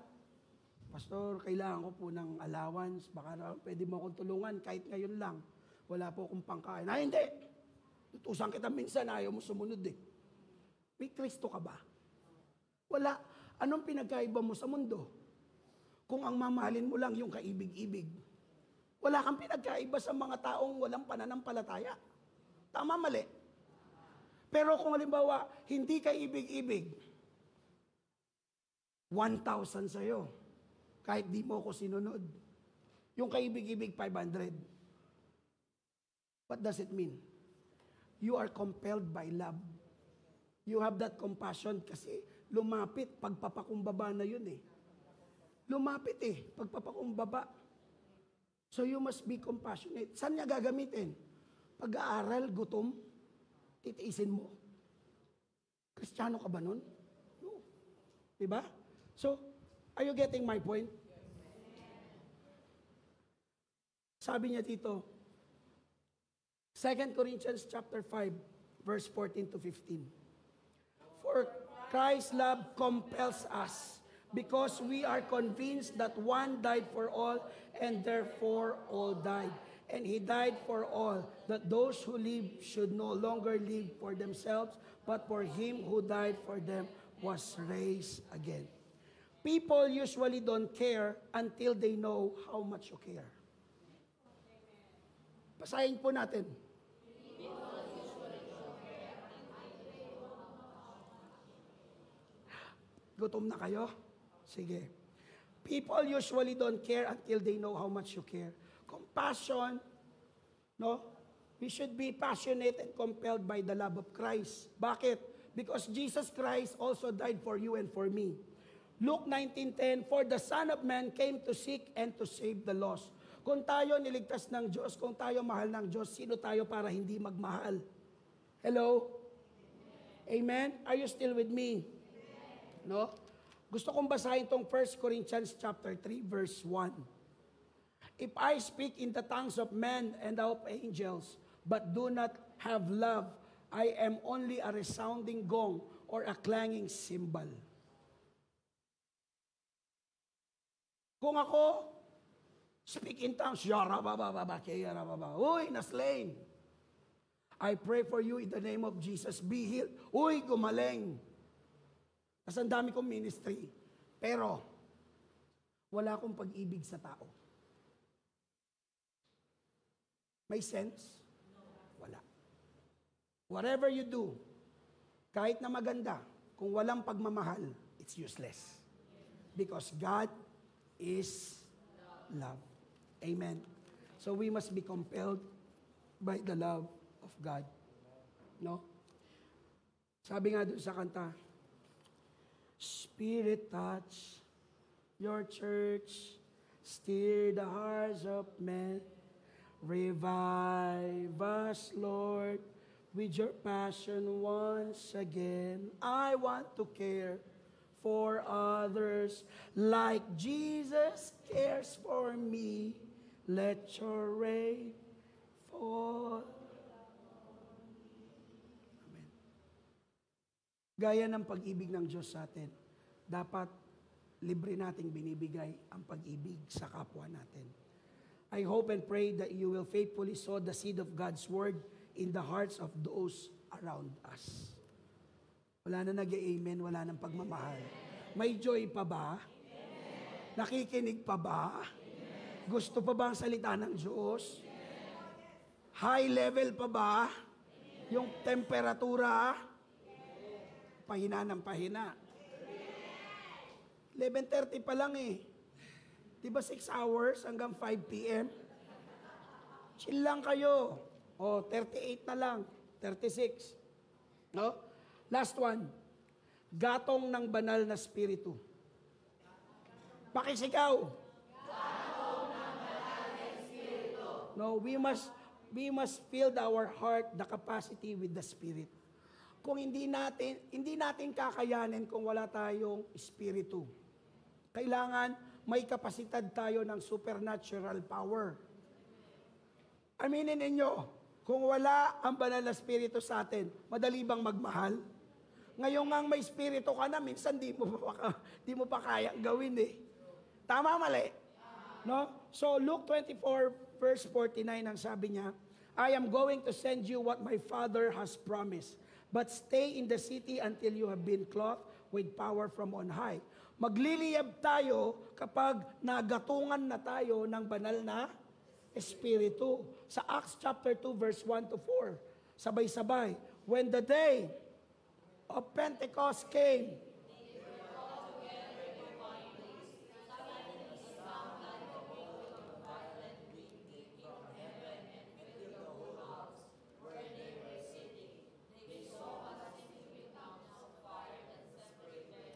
Pastor, kailangan ko po ng allowance. Baka pwede mo akong tulungan kahit ngayon lang. Wala po akong pangkain. Hindi. Tutusan kita minsan, ayaw mo sumunod eh. May Kristo ka ba? Wala. Anong pinagkaiba mo sa mundo? Kung ang mamahalin mo lang yung kaibig-ibig. Wala kang pinagkaiba sa mga taong walang pananampalataya. Tama, mali. Pero kung halimbawa, hindi ka ibig-ibig, 1,000 sa'yo. Kahit di mo ko sinunod. Yung kaibig-ibig, 500. What does it mean? You are compelled by love. You have that compassion kasi lumapit, pagpapakumbaba na yun eh. Lumapit eh, pagpapakumbaba. So you must be compassionate. Saan niya gagamitin? Pag-aaral, gutom, titiisin mo. Kristiyano ka ba nun? No. Diba? So, are you getting my point? Sabi niya dito, 2 Corinthians chapter 5, verse 14 to 15. For Christ's love compels us, because we are convinced that one died for all, and therefore all died. And he died for all, that those who live should no longer live for themselves, but for him who died for them was raised again. People usually don't care until they know how much you care. Basahin po natin. Gutom na kayo? Sige. People usually don't care until they know how much you care. Compassion, no? We should be passionate and compelled by the love of Christ. Bakit? Because Jesus Christ also died for you and for me. Luke 19:10, for the Son of Man came to seek and to save the lost. Kung tayo niligtas ng Diyos, kung tayo mahal ng Diyos, sino tayo para hindi magmahal? Hello? Amen? Are you still with me? No? Gusto kong basahin tong 1 Corinthians chapter 3 verse 1. If I speak in the tongues of men and of angels, but do not have love, I am only a resounding gong or a clanging cymbal. Kung ako, speak in tongues, uy, naslain. I pray for you in the name of Jesus, be healed. Uy, gumaling. Kasi ang dami kong ministry. Pero, wala akong pag-ibig sa tao. May sense? Wala. Whatever you do, kahit na maganda, kung walang pagmamahal, it's useless. Because God is love. Amen. So we must be compelled by the love of God. No? Sabi nga doon sa kanta, Spirit touch your church, stir the hearts of men, revive us, Lord, with your passion once again. I want to care for others like Jesus cares for me. Let your rain fall. Amen. Gaya ng pag-ibig ng Diyos sa atin, dapat libre nating binibigay ang pag-ibig sa kapwa natin. I hope and pray that you will faithfully sow the seed of God's Word in the hearts of those around us. Wala na nag-amen, wala nang pagmamahal. May joy pa ba? Nakikinig pa ba? Gusto pa ba ang salita ng Diyos? High level pa ba? Yung temperatura? Pahina ng pahina. 11:30 pa lang eh. Diba 6 hours hanggang 5 p.m.? Chill lang kayo. O, 38 na lang. 36. No? Last one. Gatong ng banal na spiritu. Pakisigaw. Gatong ng banal na spiritu. No, we must fill our heart, the capacity with the Spirit. Kung hindi natin kakayanin kung wala tayong spiritu. Kailangan may kapasidad tayo ng supernatural power. Aminin ninyo, kung wala ang banal na spirito sa atin, madali bang magmahal? Ngayon nga may spirito ka na, minsan di mo pa kayang gawin eh. Tama, mali? No? So Luke 24 verse 49 ang sabi niya, I am going to send you what my Father has promised, but stay in the city until you have been clothed with power from on high. Magliliyab tayo kapag nagatungan na tayo ng banal na Espiritu. Sa Acts chapter 2 verse 1 to 4, sabay-sabay, when the day of Pentecost came,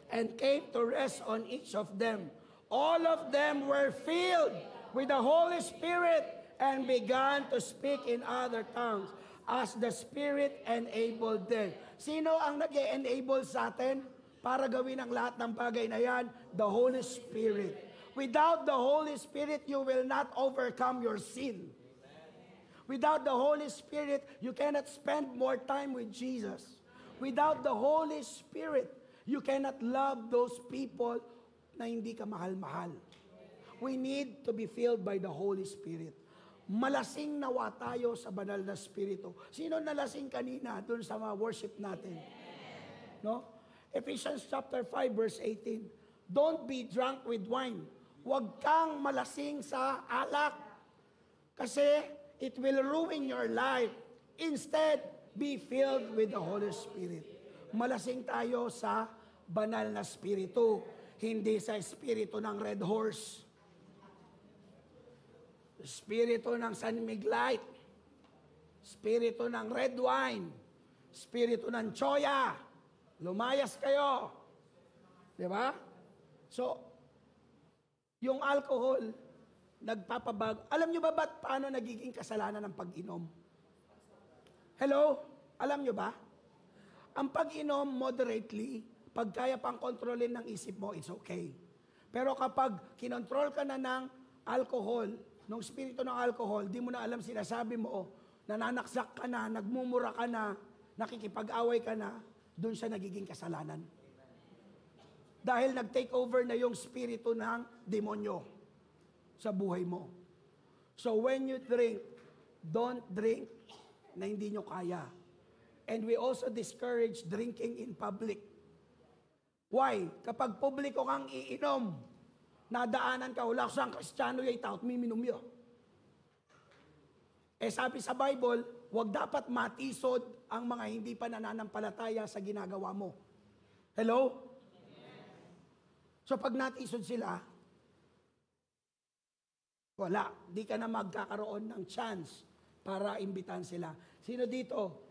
and came to rest on each of them. All of them were filled with the Holy Spirit and began to speak in other tongues as the Spirit enabled them. Sino ang nag-enable sa atin para gawin ang lahat ng bagay na yan? The Holy Spirit. Without the Holy Spirit, you will not overcome your sin. Without the Holy Spirit, you cannot spend more time with Jesus. Without the Holy Spirit, you cannot love those people na hindi ka mahal-mahal. We need to be filled by the Holy Spirit. Malasing nawa tayo sa banal na Espiritu. Sino nalasing kanina dun sa mga worship natin? No? Ephesians chapter 5 verse 18. Don't be drunk with wine. Huwag kang malasing sa alak. Kasi it will ruin your life. Instead, be filled with the Holy Spirit. Malasing tayo sa banal na Espiritu. Hindi sa espiritu ng red horse. Espiritu ng San Miglite. Espiritu ng red wine. Espiritu ng choya. Lumayas kayo. Diba? So, yung alcohol, nagpapabago. Alam nyo ba ba't paano nagiging kasalanan ng pag-inom? Hello? Alam nyo ba? Ang pag-inom moderately, pag kaya pang kontrolin ng isip mo, it's okay. Pero kapag kinontrol ka na ng alcohol, nung spirito ng alcohol, di mo na alam, sinasabi mo, nananaksak ka na, nagmumura ka na, nakikipag-away ka na, doon siya nagiging kasalanan. Dahil nag-take over na yung spirito ng demonyo sa buhay mo. So when you drink, don't drink na hindi nyo kaya. And we also discourage drinking in public. Why? Kapag publiko kang iinom, nadaanan ka, wala siyang Kristiyano yung taot, miminum yun. Eh sabi sa Bible, wag dapat matisod ang mga hindi pa nananampalataya sa ginagawa mo. Hello? So pag natisod sila, wala. Di ka na magkakaroon ng chance para imbitahan sila. Sino dito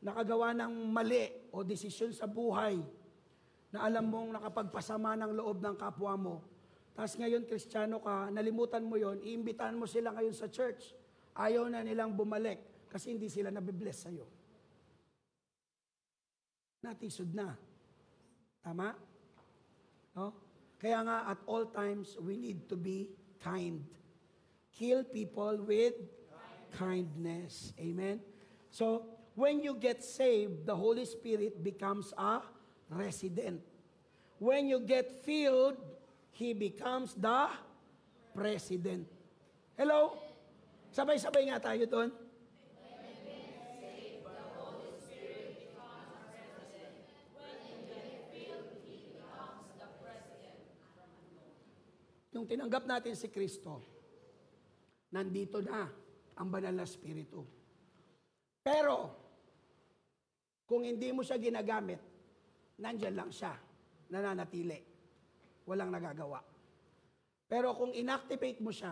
nakagawa ng mali o desisyon sa buhay na alam mong nakapagpasama ng loob ng kapwa mo, tapos ngayon Kristiyano ka, nalimutan mo yon, iimbitahan mo sila ngayon sa church, ayaw na nilang bumalik kasi hindi sila nabibless sa'yo. Natisod na. Tama? No? Kaya nga, at all times, we need to be kind. Kill people with kindness. Amen? So, when you get saved, the Holy Spirit becomes a resident. When you get filled, He becomes the president. Hello? Sabay-sabay nga tayo doon. Nung tinanggap natin si Kristo, nandito na ang banal na Espiritu. Pero, kung hindi mo siya ginagamit, nandyan lang siya, nananatili. Walang nagagawa. Pero kung inactivate mo siya,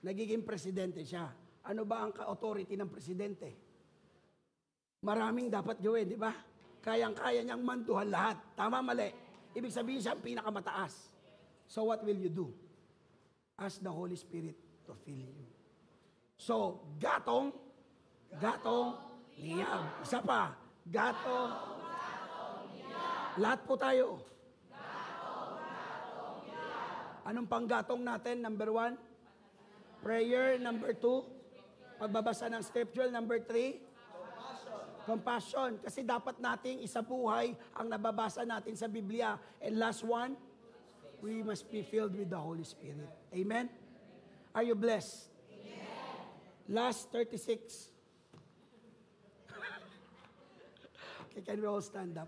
nagiging presidente siya. Ano ba ang authority ng presidente? Maraming dapat gawin, di ba? Kayang-kaya niyang manduhan lahat. Tama, mali. Ibig sabihin siya ang pinakamataas. So what will you do? Ask the Holy Spirit to fill you. So, gatong, liyab. Isa pa, gatong, liyab. Lahat po tayo. Anong panggatong natin? Number 1, prayer. Number 2, pagbabasa ng scripture. Number 3, compassion. Kasi dapat nating isabuhay ang nababasa natin sa Biblia. And last one, we must be filled with the Holy Spirit. Amen? Are you blessed? Amen. Last 36. Okay, can we all stand up?